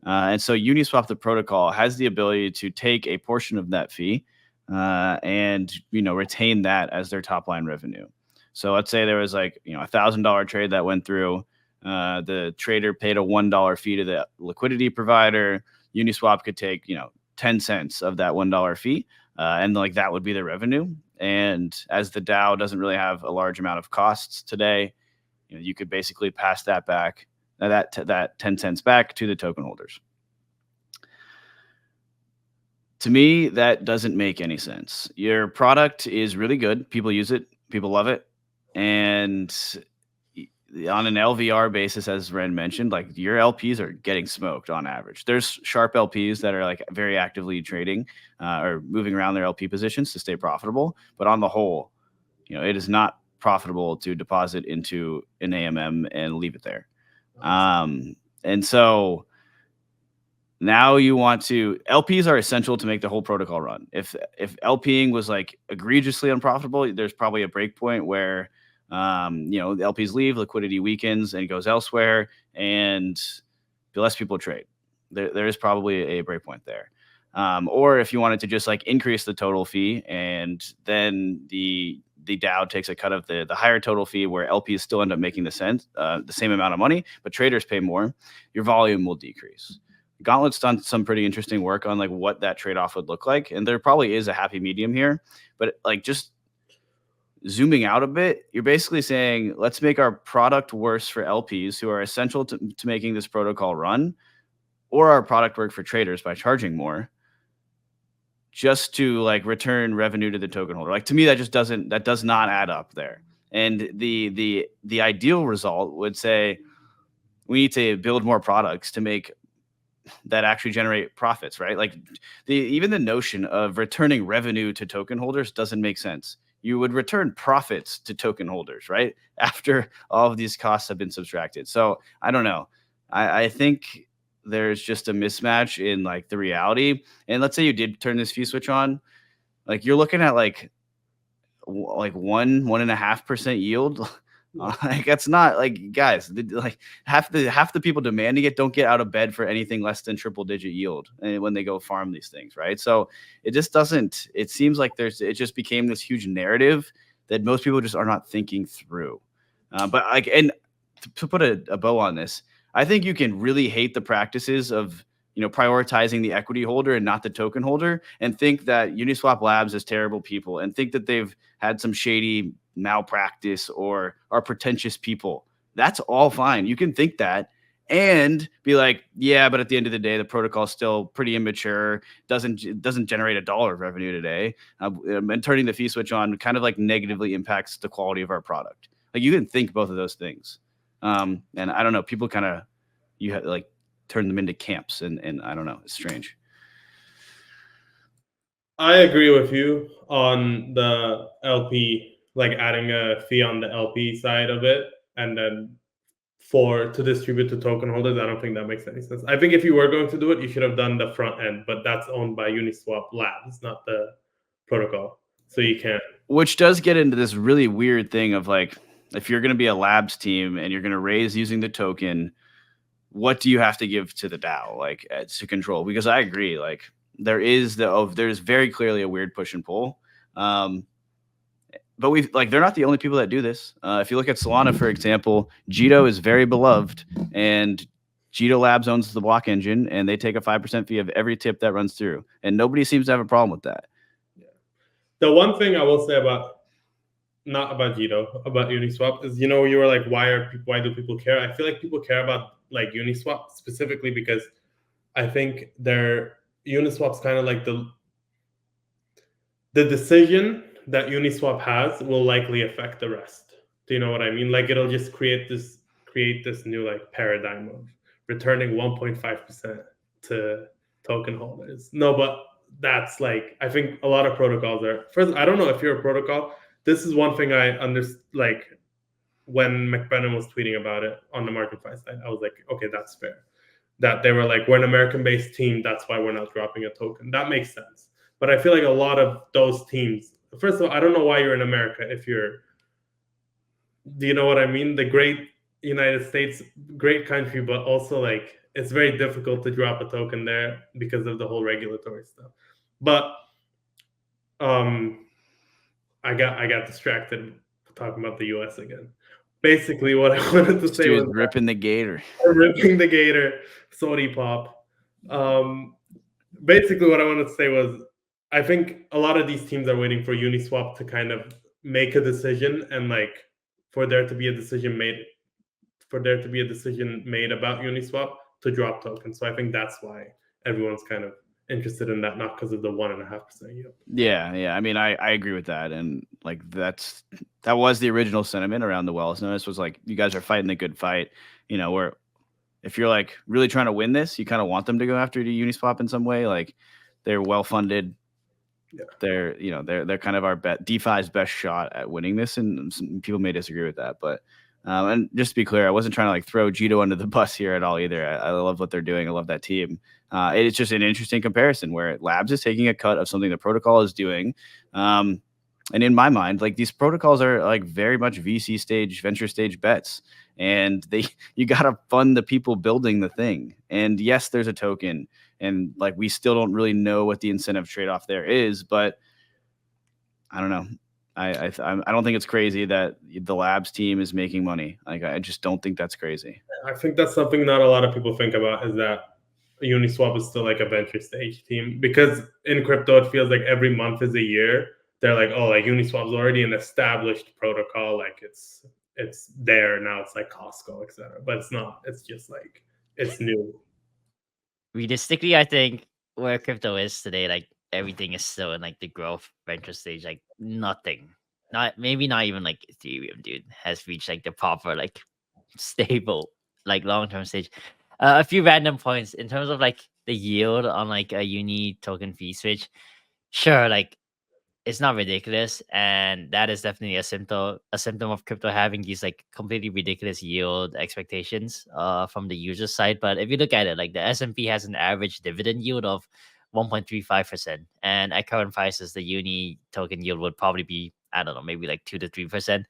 S1: And so Uniswap, the protocol, has the ability to take a portion of that fee and retain that as their top line revenue. So let's say there was like $1,000 trade that went through. The trader paid a $1 fee to the liquidity provider. Uniswap could take 10 cents of that $1 fee, and like that would be the revenue. And as the DAO doesn't really have a large amount of costs today, you could basically pass that back, that 10 cents back to the token holders. To me, that doesn't make any sense. Your product is really good. People use it. People love it. And on an LVR basis, as Ren mentioned, like your LPs are getting smoked on average. There's sharp LPs that are like very actively trading or moving around their LP positions to stay profitable. But on the whole, it is not profitable to deposit into an AMM and leave it there. And so now you want to, LPs are essential to make the whole protocol run. If LPing was like egregiously unprofitable, there's probably a break point where the LPs leave, liquidity weakens and goes elsewhere, and less people trade. There is probably a break point there. Or if you wanted to just like increase the total fee, and then the DAO takes a cut of the higher total fee, where LPs still end up making the same amount of money, but traders pay more, your volume will decrease. Gauntlet's done some pretty interesting work on like what that trade-off would look like, and there probably is a happy medium here. But like just zooming out a bit, you're basically saying, let's make our product worse for LPs who are essential to making this protocol run, or our product work for traders by charging more, just to like return revenue to the token holder. Like, to me, that does not add up there. And the ideal result would say we need to build more products to make that actually generate profits, right? Like even the notion of returning revenue to token holders doesn't make sense. You would return profits to token holders, right? After all of these costs have been subtracted. So I don't know. I think there's just a mismatch in like the reality. And let's say you did turn this fee switch on, like you're looking at like 1.5% yield. Like that's not like, guys, like half the people demanding it don't get out of bed for anything less than triple digit yield when they go farm these things, right? So it just doesn't, it seems like it just became this huge narrative that most people just are not thinking through. But like, and to put a bow on this, I think you can really hate the practices of prioritizing the equity holder and not the token holder, and think that Uniswap Labs is terrible people, and think that they've had some shady malpractice or are pretentious people. That's all fine. You can think that and be like, yeah, but at the end of the day, the protocol is still pretty immature, doesn't generate $1 of revenue today, and turning the fee switch on kind of like negatively impacts the quality of our product. Like you can think both of those things. And I don't know, people kind of, you have like turn them into camps, and I don't know, it's strange.
S2: I agree with you on the LP, like adding a fee on the LP side of it, and then to distribute to token holders. I don't think that makes any sense. I think if you were going to do it, you should have done the front end, but that's owned by Uniswap Labs, not the protocol. So you can't.
S1: Which does get into this really weird thing of like, if you're going to be a labs team and you're going to raise using the token, what do you have to give to the DAO, like to control? Because I agree, like there's very clearly a weird push and pull. But they're not the only people that do this. If you look at Solana, for example, Jito is very beloved, and Jito Labs owns the block engine, and they take a 5% fee of every tip that runs through, and nobody seems to have a problem with that.
S2: Yeah. The one thing I will say not about Jito, about Uniswap is, you were like, why do people care? I feel like people care about like Uniswap specifically because I think Uniswap's kind of like the decision that Uniswap has will likely affect the rest. Do you know what I mean? Like it'll just create this new like paradigm of returning 1.5% to token holders. No, but that's like, I think a lot of protocols are. First, I don't know if you're a protocol. This is one thing I understand. Like when McBrennan was tweeting about it on the MarginFi side, I was like, okay, that's fair. That they were like, we're an American-based team, that's why we're not dropping a token. That makes sense. But I feel like a lot of those teams, first of all, I don't know why you're in America do you know what I mean? The great United States, great country, but also like it's very difficult to drop a token there because of the whole regulatory stuff. But I got distracted talking about the US again. Basically, what I wanted to say was
S1: ripping the gator.
S2: Ripping the gator, Sody pop. Basically, what I wanted to say was, I think a lot of these teams are waiting for Uniswap to kind of make a decision, and like for there to be a decision made about Uniswap to drop tokens. So I think that's why everyone's kind of interested in that, not because of the 1.5% yield.
S1: Yeah. I mean, I agree with that, and like that was the original sentiment around the Wells notice, was like, you guys are fighting the good fight, where if you're like really trying to win this, you kind of want them to go after the Uniswap in some way. Like, they're well funded.
S2: Yeah.
S1: They're kind of our DeFi's best shot at winning this, and some people may disagree with that, but and just to be clear, I wasn't trying to like throw Jito under the bus here at all either. I love what they're doing. I love that team. It's just an interesting comparison where Labs is taking a cut of something the protocol is doing. And in my mind, like, these protocols are like very much VC stage, venture stage bets, and you got to fund the people building the thing. And yes, there's a token, and like, we still don't really know what the incentive trade-off there is, but I don't know. I don't think it's crazy that the Labs team is making money. Like, I just don't think that's crazy.
S2: I think that's something not a lot of people think about, is that Uniswap is still like a venture stage team, because in crypto it feels like every month is a year. They're like, oh, like Uniswap's already an established protocol, like it's there now, it's like Costco, etc. But it's not. It's just like, it's new.
S3: Realistically, I think where crypto is today, like, everything is still in like the growth venture stage. Like, nothing, not even like Ethereum, dude, has reached like the proper like stable like long-term stage. A few random points in terms of like the yield on like a uni token fee switch. Sure, like, it's not ridiculous, and that is definitely a symptom of crypto having these like completely ridiculous yield expectations from the user side. But if you look at it, like, the S&P has an average dividend yield of 1.35%, and at current prices the uni token yield would probably be, I don't know, maybe like 2 to 3%,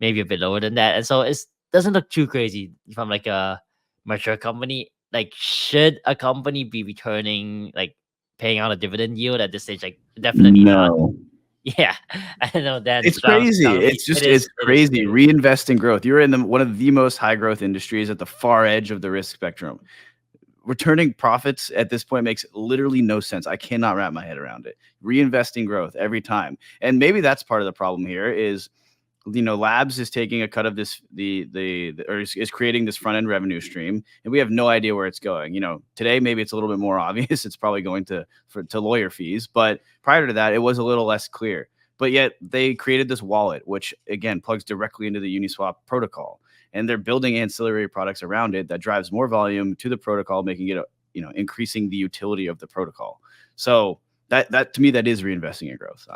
S3: maybe a bit lower than that. And so it doesn't look too crazy from like a mature company. Like, should a company be returning, like, paying out a dividend yield at this stage? Like, definitely not. Yeah, I know that.
S1: It's crazy. It's crazy. Reinvest in growth. You're in one of the most high growth industries at the far edge of the risk spectrum. Returning profits at this point makes literally no sense. I cannot wrap my head around it. Reinvesting growth every time. And maybe that's part of the problem here is, Labs is taking a cut of this, or is creating this front end revenue stream, and we have no idea where it's going. Today maybe it's a little bit more obvious. It's probably going to lawyer fees, but prior to that, it was a little less clear. But yet they created this wallet, which again plugs directly into the Uniswap protocol, and they're building ancillary products around it that drives more volume to the protocol, making it, increasing the utility of the protocol. So that to me, that is reinvesting in growth.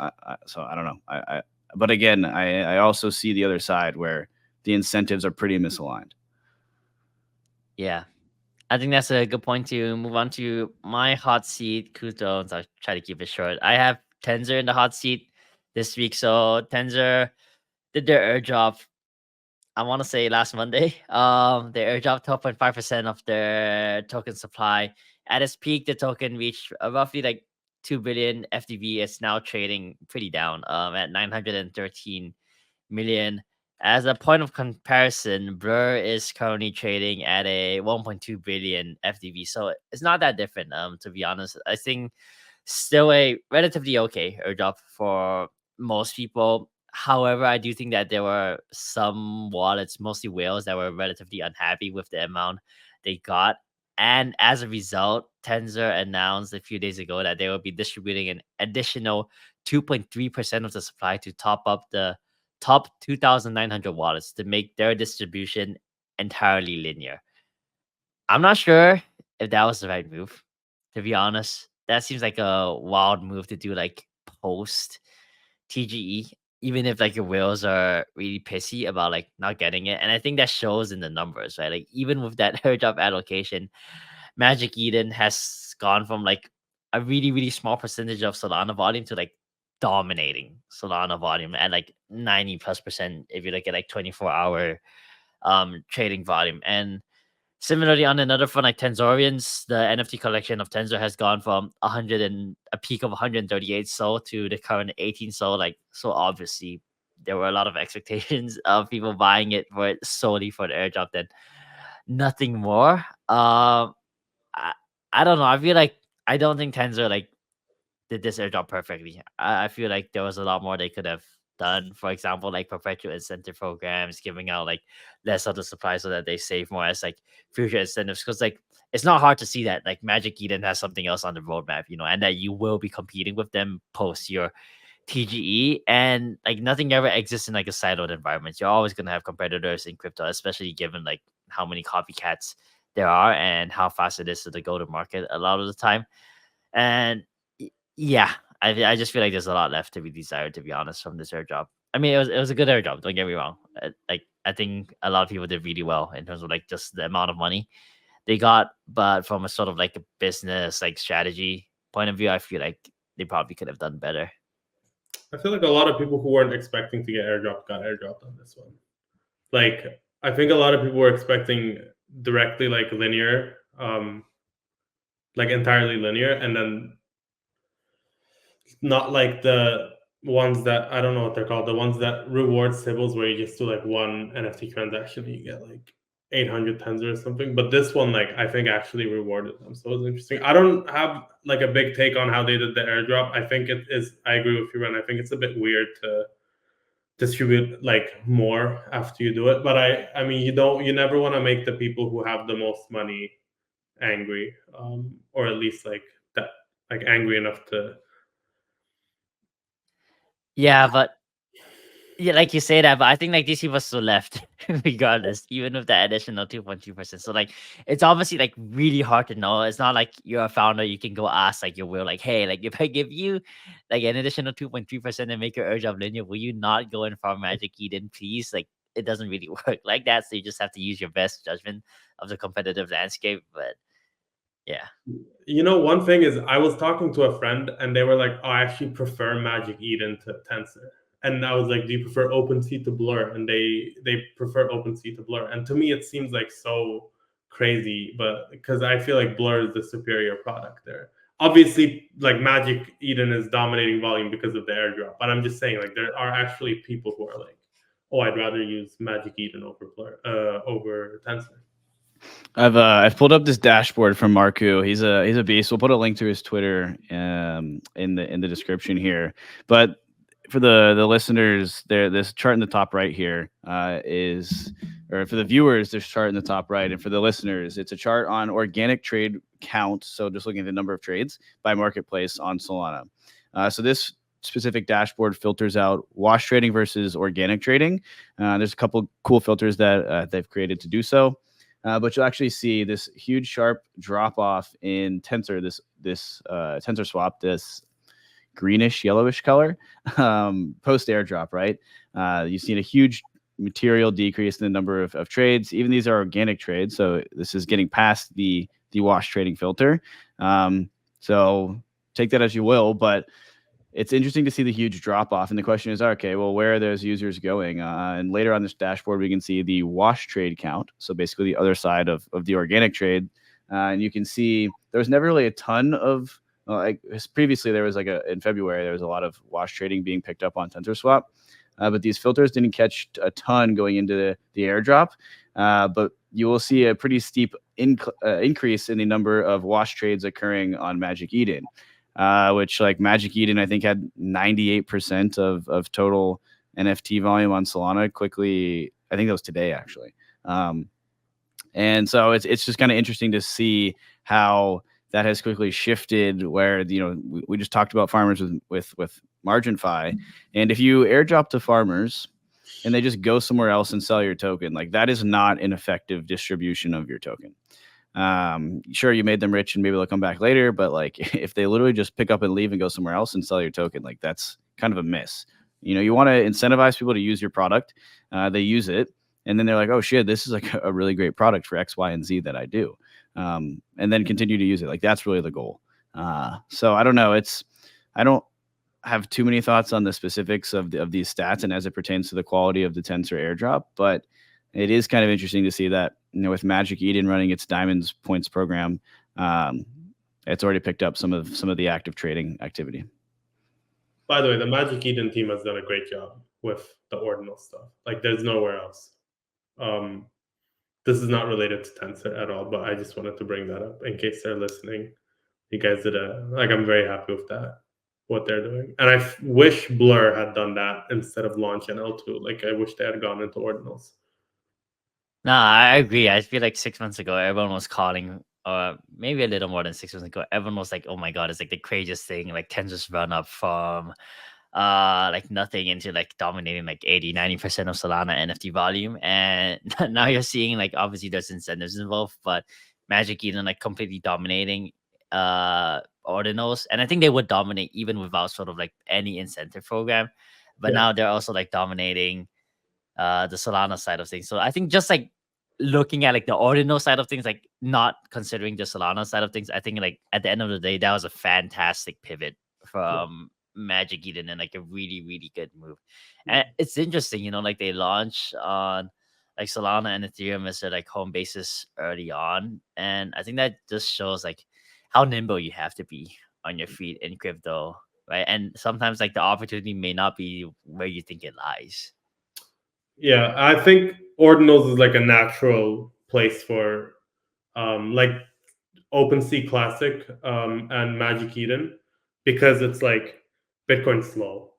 S1: So I don't know. But again, I also see the other side where the incentives are pretty misaligned.
S3: Yeah, I think that's a good point to move on to my hot seat. Kudos. I'll try to keep it short. I have Tensor in the hot seat this week. So Tensor did their airdrop, I want to say last Monday. They airdropped 12.5% of their token supply. At its peak, the token reached roughly like 2 billion FDV. It's now trading pretty down at 913 million. As a point of comparison, Blur is currently trading at a 1.2 billion FDV. So it's not that different, to be honest. I think still a relatively okay airdrop for most people. However, I do think that there were some wallets, mostly whales, that were relatively unhappy with the amount they got. And as a result, Tensor announced a few days ago that they will be distributing an additional 2.3% of the supply to top up the top 2,900 wallets to make their distribution entirely linear. I'm not sure if that was the right move, to be honest. That seems like a wild move to do, like, post TGE, even if like your whales are really pissy about like not getting it. And I think that shows in the numbers, right? Like, even with that airdrop allocation, Magic Eden has gone from like a really, really small percentage of Solana volume to like dominating Solana volume at like 90+% if you look at like 24-hour trading volume. And similarly, on another front, like Tensorians, the NFT collection of Tensor has gone from a peak of 138 SOL to the current 18 SOL. Like, so obviously there were a lot of expectations of people buying it for it solely for the airdrop, then nothing more. I don't know. I feel like I don't think Tensor like did this airdrop perfectly. I feel like there was a lot more they could have done. For example, like perpetual incentive programs, giving out like less of the supply so that they save more as like future incentives. Because like it's not hard to see that like Magic Eden has something else on the roadmap, and that you will be competing with them post your TGE, and like nothing ever exists in like a siloed environment. You're always gonna have competitors in crypto, especially given like how many copycats there are and how fast it is to go to market a lot of the time. And yeah, I just feel like there's a lot left to be desired, to be honest, from this airdrop. I mean, it was a good airdrop. Don't get me wrong. Like I think a lot of people did really well in terms of like just the amount of money they got, but from a sort of like a business like strategy point of view, I feel like they probably could have done better.
S2: I feel like a lot of people who weren't expecting to get airdropped got airdropped on this one. Like, I think a lot of people were expecting directly like linear, like entirely linear, and then not like the ones that, I don't know what they're called, the ones that reward Sybils where you just do like one NFT transaction and you get like 800 Tensor or something. But this one, like, I think actually rewarded them. So it was interesting. I don't have like a big take on how they did the airdrop. I think it is, I agree with you, Ren. I think it's a bit weird to distribute like more after you do it. But I mean, you never want to make the people who have the most money angry, or at least like that, like angry enough to.
S3: Yeah, but yeah, like you say that, but I think like these people still left regardless, even with that additional 2.2%. So like it's obviously like really hard to know. It's not like you're a founder, you can go ask like your will, like, hey, like if I give you like an additional 2.3% and make your airdrop linear, will you not go and farm Magic Eden, please? Like it doesn't really work like that. So you just have to use your best judgment of the competitive landscape. But yeah.
S2: One thing is, I was talking to a friend and they were like, oh, I actually prefer Magic Eden to Tensor. And I was like, do you prefer OpenSea to Blur? And they prefer OpenSea to Blur. And to me, it seems like so crazy, but because I feel like Blur is the superior product there. Obviously, like Magic Eden is dominating volume because of the airdrop. But I'm just saying, like, there are actually people who are like, oh, I'd rather use Magic Eden over Blur, over Tensor.
S1: I've pulled up this dashboard from Marku. He's a beast. We'll put a link to his Twitter in the description here. But for the listeners, this chart in the top right here or for the viewers, there's a chart in the top right, and for the listeners, it's a chart on organic trade count. So just looking at the number of trades by marketplace on Solana. So this specific dashboard filters out wash trading versus organic trading. There's a couple cool filters that they've created to do so. But you'll actually see this huge sharp drop off in Tensor, this Tensor swap, this greenish yellowish color post airdrop, right? You've seen a huge material decrease in the number of trades. Even these are organic trades, so this is getting past the wash trading filter. So take that as you will, but it's interesting to see the huge drop off. And the question is, okay, well, where are those users going? And later on this dashboard, we can see the wash trade count. So basically the other side of the organic trade. And you can see there was never really a ton of, like previously there was in February, there was a lot of wash trading being picked up on TensorSwap. But these filters didn't catch a ton going into the airdrop. But you will see a pretty steep increase in the number of wash trades occurring on Magic Eden. Which like Magic Eden, I think had 98% of total NFT volume on Solana quickly. I think that was today actually. And so it's just kind of interesting to see how that has quickly shifted where, we just talked about farmers with MarginFi. And if you airdrop to farmers and they just go somewhere else and sell your token, like that is not an effective distribution of your token. Sure, you made them rich and maybe they'll come back later, but like if they literally just pick up and leave and go somewhere else and sell your token, like that's kind of a miss. You want to incentivize people to use your product. They use it and then they're like, oh shit, this is like a really great product for X, Y, and Z that I do. And then continue to use it. Like that's really the goal. So I don't know. I don't have too many thoughts on the specifics of these stats and as it pertains to the quality of the Tensor airdrop, but it is kind of interesting to see that, with Magic Eden running its Diamonds points program, it's already picked up some of the active trading activity.
S2: By the way, the Magic Eden team has done a great job with the ordinal stuff. Like, there's nowhere else. This is not related to Tensor at all, but I just wanted to bring that up in case they're listening. You guys did I'm very happy with that, what they're doing. And I wish Blur had done that instead of launch an L2. Like, I wish they had gone into ordinals.
S3: No, I agree. I feel like 6 months ago, everyone was calling or maybe a little more than 6 months ago, everyone was like, "Oh my god, it's like the craziest thing!" Like Tensor's run up from like nothing into like dominating like 80-90% of Solana NFT volume, and now you're seeing like obviously there's incentives involved, but Magic Eden like completely dominating ordinals, and I think they would dominate even without sort of like any incentive program, but
S2: Yeah.
S3: now they're also like dominating the Solana side of things. So I think just like looking at like the ordinal side of things, like not considering the Solana side of things, I think like at the end of the day, that was a fantastic pivot from Magic Eden and like a really, really good move. And it's interesting, you know, like they launched on like Solana and Ethereum as their like home bases early on. And I think that just shows like how nimble you have to be on your feet in crypto. Right. And sometimes like the opportunity may not be where you think it lies.
S2: Yeah, I think ordinals is like a natural place for like OpenSea Classic and Magic Eden, because it's like Bitcoin's slow.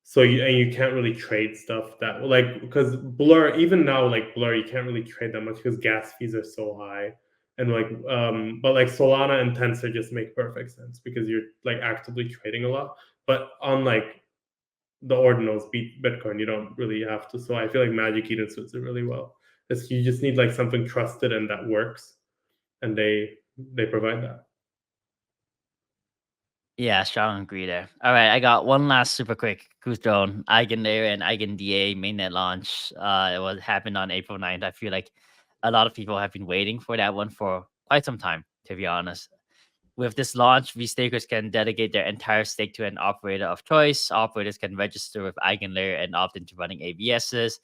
S2: So you can't really trade stuff that, like, because Blur, even now, like Blur, you can't really trade that much because gas fees are so high. And like but like Solana and Tensor just make perfect sense because you're like actively trading a lot. But on like the ordinals beat Bitcoin, you don't really have to. So I feel like Magic Eden suits it really well. It's, you just need like something trusted and that works, and they provide that.
S3: Yeah, strong agree there. All right, I got one last super quick Goose Drone, EigenDA and EigenDA mainnet launch. It was happened on April 9th. I feel like a lot of people have been waiting for that one for quite some time, to be honest. With this launch, V-stakers can delegate their entire stake to an operator of choice. Operators can register with EigenLayer and opt into running AVSs.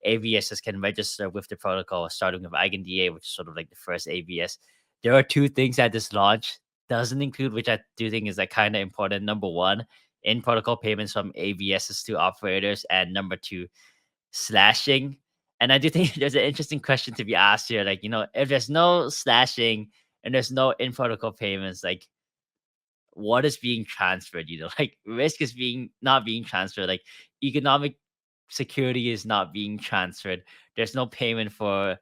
S3: AVSs can register with the protocol, starting with EigenDA, which is sort of like the first AVS. There are two things at this launch doesn't include, which I do think is like kind of important. Number one, in protocol payments from AVSs to operators, and number two, slashing. And I do think there's an interesting question to be asked here. Like, you know, if there's no slashing and there's no in protocol payments, like what is being transferred? You know, like risk is being not being transferred. Like economic security is not being transferred. There's no payment for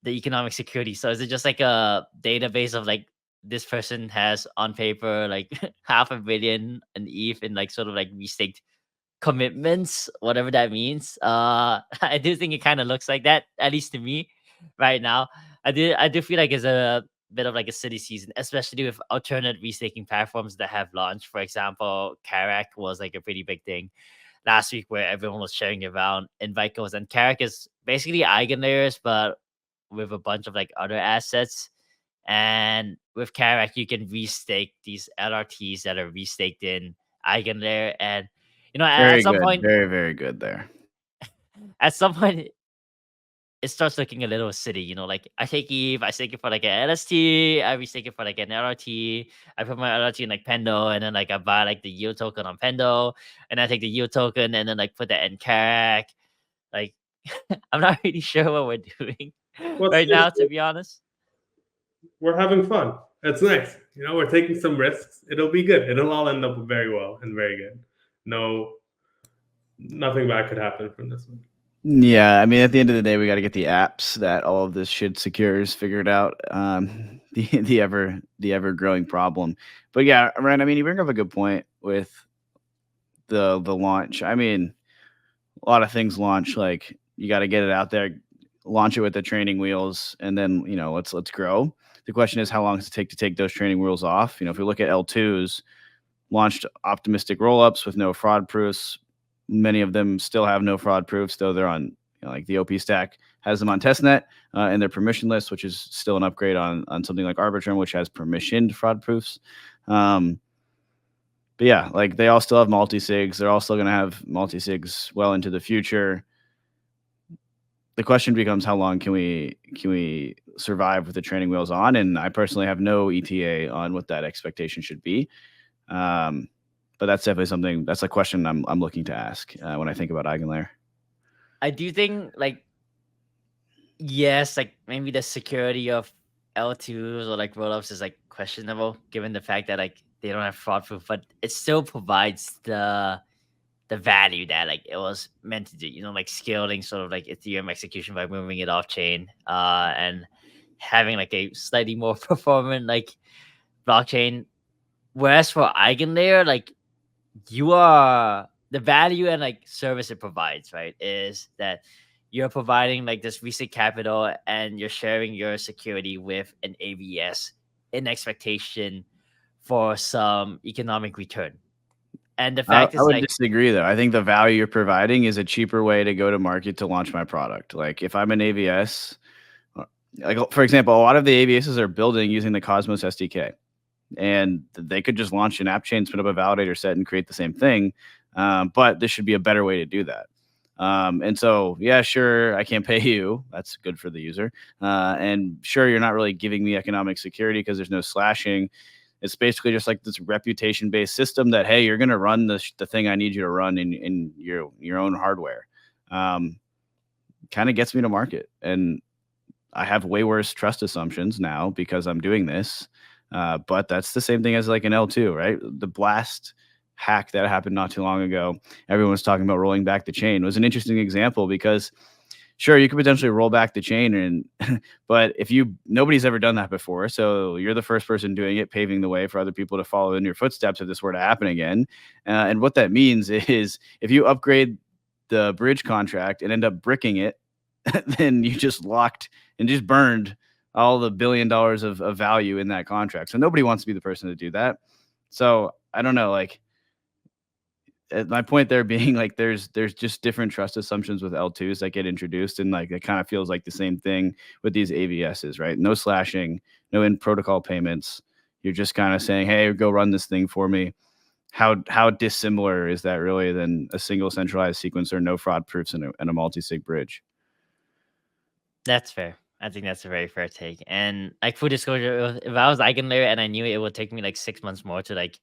S3: the economic security. So is it just like a database of like this person has on paper like half a billion in ETH in like sort of like restaked commitments, whatever that means. I do think it kind of looks like that, at least to me, right now. I do feel like it's a bit of like a city season, especially with alternate restaking platforms that have launched. For example, Karak was like a pretty big thing last week where everyone was sharing around invite codes, and Karak is basically eigenlayers, but with a bunch of like other assets. And with Karak, you can restake these LRTs that are restaked in Eigenlayer. And you know,
S1: Very good. Very, very good there.
S3: at some point, it starts looking a little city. You know, like I take ETH, I stake it for like an LST, I restake it for like an LRT. I put my LRT in like Pendo, and then like I buy like the yield token on Pendo, and I take the yield token and then like put that in Karak. Like, I'm not really sure what we're doing right now, to be honest.
S2: We're having fun. It's nice. You know, we're taking some risks. It'll be good. It'll all end up very well and very good. Nothing bad could happen from this one.
S1: Yeah, I mean, at the end of the day, we got to get the apps that all of this shit secures figured out. The ever growing problem. But yeah, Ryan, I mean, you bring up a good point with the launch. I mean, a lot of things launch, like you got to get it out there, launch it with the training wheels, and then let's grow. The question is, how long does it take to take those training wheels off? If we look at L2s, launched optimistic rollups with no fraud proofs. Many of them still have no fraud proofs, though they're on like the OP stack has them on testnet and they're permissionless, which is still an upgrade on something like Arbitrum, which has permissioned fraud proofs. But yeah, like they all still have multi-sigs. They're all still going to have multi-sigs well into the future. The question becomes, how long can we survive with the training wheels on? And I personally have no ETA on what that expectation should be. But that's definitely that's a question I'm looking to ask when I think about EigenLayer.
S3: I do think like, yes, like maybe the security of L2s or like rollups is like questionable given the fact that like they don't have fraud proof, but it still provides the value that like it was meant to do, like scaling sort of like Ethereum execution by moving it off chain. And having like a slightly more performant like blockchain. Whereas for EigenLayer, like you are the value and like service it provides, right? Is that you're providing like this recent capital and you're sharing your security with an ABS in expectation for some economic return. And the fact
S1: I
S3: is
S1: would
S3: like
S1: disagree though. I think the value you're providing is a cheaper way to go to market to launch my product. Like if I'm an ABS, like for example, a lot of the ABSs are building using the Cosmos SDK, and they could just launch an app chain, spin up a validator set, and create the same thing. But this should be a better way to do that. And so, yeah, sure, I can't pay you. That's good for the user. And sure, you're not really giving me economic security because there's no slashing. It's basically just like this reputation-based system that, hey, you're going to run the thing I need you to run in your own hardware. Kind of gets me to market. And I have way worse trust assumptions now because I'm doing this. But that's the same thing as like an L2, right? The blast hack that happened not too long ago, everyone was talking about rolling back the chain, was an interesting example because sure, you could potentially roll back the chain, and but if nobody's ever done that before, so you're the first person doing it, paving the way for other people to follow in your footsteps if this were to happen again. And what that means is if you upgrade the bridge contract and end up bricking it, then you just locked and just burned all the $1 billion of value in that contract. So nobody wants to be the person to do that. So I don't know, like my point there being like there's just different trust assumptions with L2s that get introduced, and like it kind of feels like the same thing with these ABSs, right? No slashing, no in protocol payments. You're just kind of saying, hey, go run this thing for me. How dissimilar is that really than a single centralized sequencer, no fraud proofs, and a multi-sig bridge?
S3: that's fair. I think that's a very fair take. And like full disclosure, if I was EigenLayer and I knew it would take me like 6 months more to like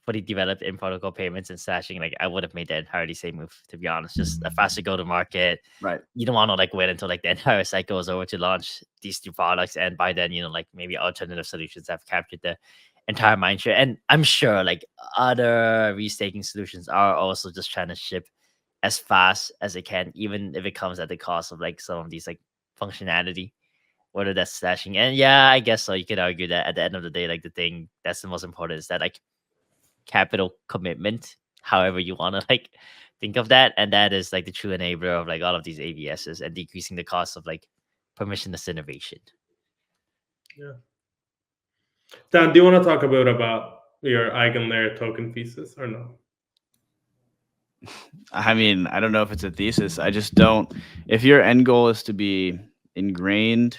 S3: fully develop in protocol payments and slashing, like I would have made the entirely same move, to be honest. Just a faster go to market.
S1: Right.
S3: You don't want to like wait until like the entire cycle is over to launch these two products. And by then, like maybe alternative solutions have captured the entire mind share. And I'm sure like other restaking solutions are also just trying to ship as fast as they can, even if it comes at the cost of like some of these like functionality, whether that's slashing. And yeah, I guess so. You could argue that at the end of the day, like the thing that's the most important is that like capital commitment, however you want to like think of that. And that is like the true enabler of like all of these ABSs and decreasing the cost of like permissionless innovation.
S2: Yeah. Dan, do you want to talk about your EigenLayer token thesis or no?
S1: I mean, I don't know if it's a thesis. I just don't. If your end goal is to be ingrained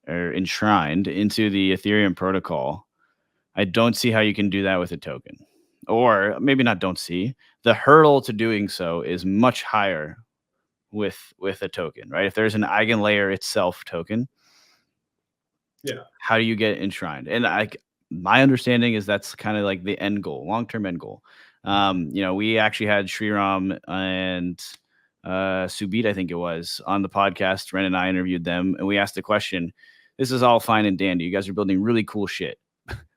S1: or enshrined into the Ethereum protocol, I don't see how you can do that with a token. Or maybe not don't see. The hurdle to doing so is much higher with a token, right? If there's an EigenLayer itself token,
S2: Yeah.
S1: how do you get enshrined? And my understanding is that's kind of like the end goal, long-term end goal. We actually had Sriram and Subit, I think it was, on the podcast. Ren and I interviewed them, and we asked the question, this is all fine and dandy. You guys are building really cool shit,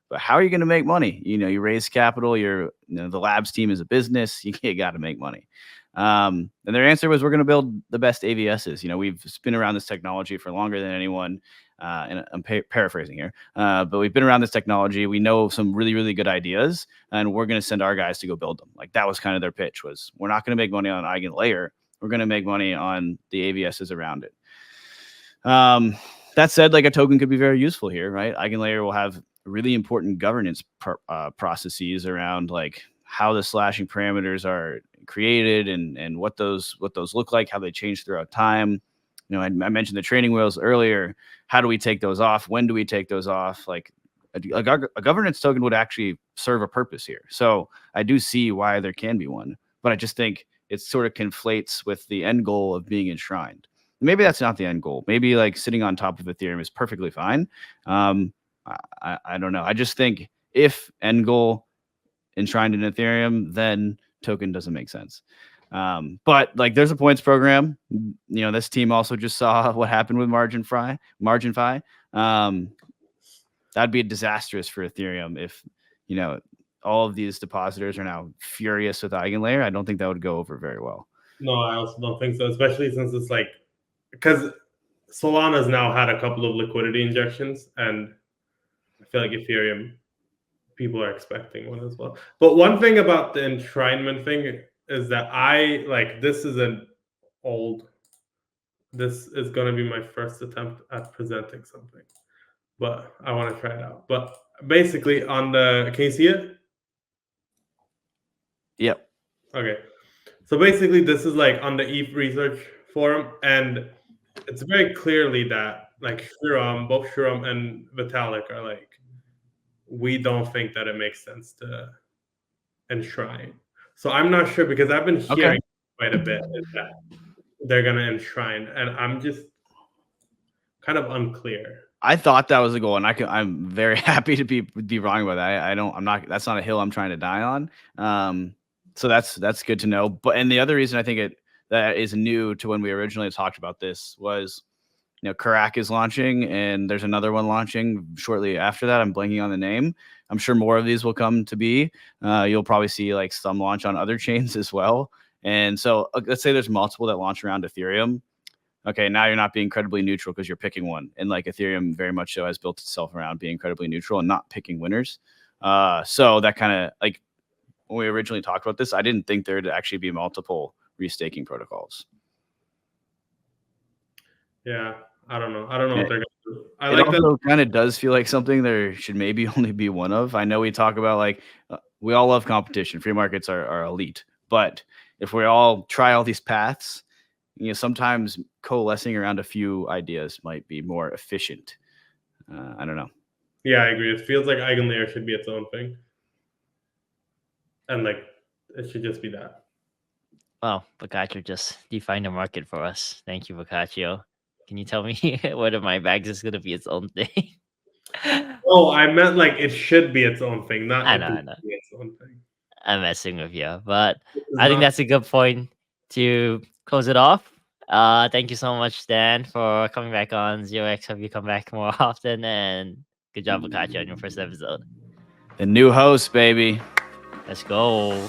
S1: but how are you going to make money? You raise capital, the labs team is a business. You got to make money. And their answer was, we're going to build the best ABSs. We've been around this technology for longer than anyone. And I'm paraphrasing here, but we've been around this technology. We know some really, really good ideas, and we're going to send our guys to go build them. Like that was kind of their pitch, was we're not going to make money on EigenLayer. We're going to make money on the ABSs around it. That said, like a token could be very useful here, right? EigenLayer will have really important governance processes around like how the slashing parameters are created and what those look like, how they change throughout time. I mentioned the training wheels earlier. How do we take those off? When do we take those off? Like a governance token would actually serve a purpose here. So I do see why there can be one, but I just think it sort of conflates with the end goal of being enshrined. Maybe that's not the end goal. Maybe like sitting on top of Ethereum is perfectly fine. I don't know. I just think if end goal enshrined in Ethereum, then token doesn't make sense. But like there's a points program. This team also just saw what happened with MarginFi. That'd be disastrous for Ethereum if all of these depositors are now furious with EigenLayer. I don't think that would go over very well.
S2: No, I also don't think so, especially since it's like, because Solana's now had a couple of liquidity injections, and I feel like Ethereum people are expecting one as well. But one thing about the enshrinement thing is that this is this is going to be my first attempt at presenting something, but I want to try it out. But basically can you see it?
S1: Yep.
S2: Okay. So basically this is like on the ETH research forum, and it's very clearly that like both Shriram and Vitalik are like, we don't think that it makes sense to enshrine. So I'm not sure, because I've been hearing quite a bit is that they're gonna enshrine, and I'm just kind of unclear.
S1: I thought that was the goal, and I'm very happy to be wrong about that. I'm not. That's not a hill I'm trying to die on. So that's good to know. But and the other reason I think that is new to when we originally talked about this was, Karak is launching, and there's another one launching shortly after that. I'm blanking on the name. I'm sure more of these will come to be. You'll probably see like some launch on other chains as well. And so let's say there's multiple that launch around Ethereum. Okay, now you're not being incredibly neutral because you're picking one. And like Ethereum very much so has built itself around being incredibly neutral and not picking winners. So that kind of like when we originally talked about this, I didn't think there'd actually be multiple restaking protocols.
S2: Yeah, I don't know what they're gonna do.
S1: It also kind of does feel like something there should maybe only be one of. I know we talk about like we all love competition. Free markets are elite, but if we all try all these paths, sometimes coalescing around a few ideas might be more efficient. I don't know.
S2: Yeah, I agree. It feels like EigenDA should be its own thing, and like it should just be that.
S3: Well, Boccaccio just defined the market for us. Thank you, Boccaccio. Can you tell me whether my bags is gonna be its own thing?
S2: Oh, I meant like it should be its own thing, not
S3: I know.
S2: be its own thing.
S3: I'm messing with you, but I think that's a good point to close it off. Thank you so much, Dan, for coming back on 0x. Hope you come back more often, and good job, Boccaccio, on your first episode.
S1: The new host, baby.
S3: Let's go.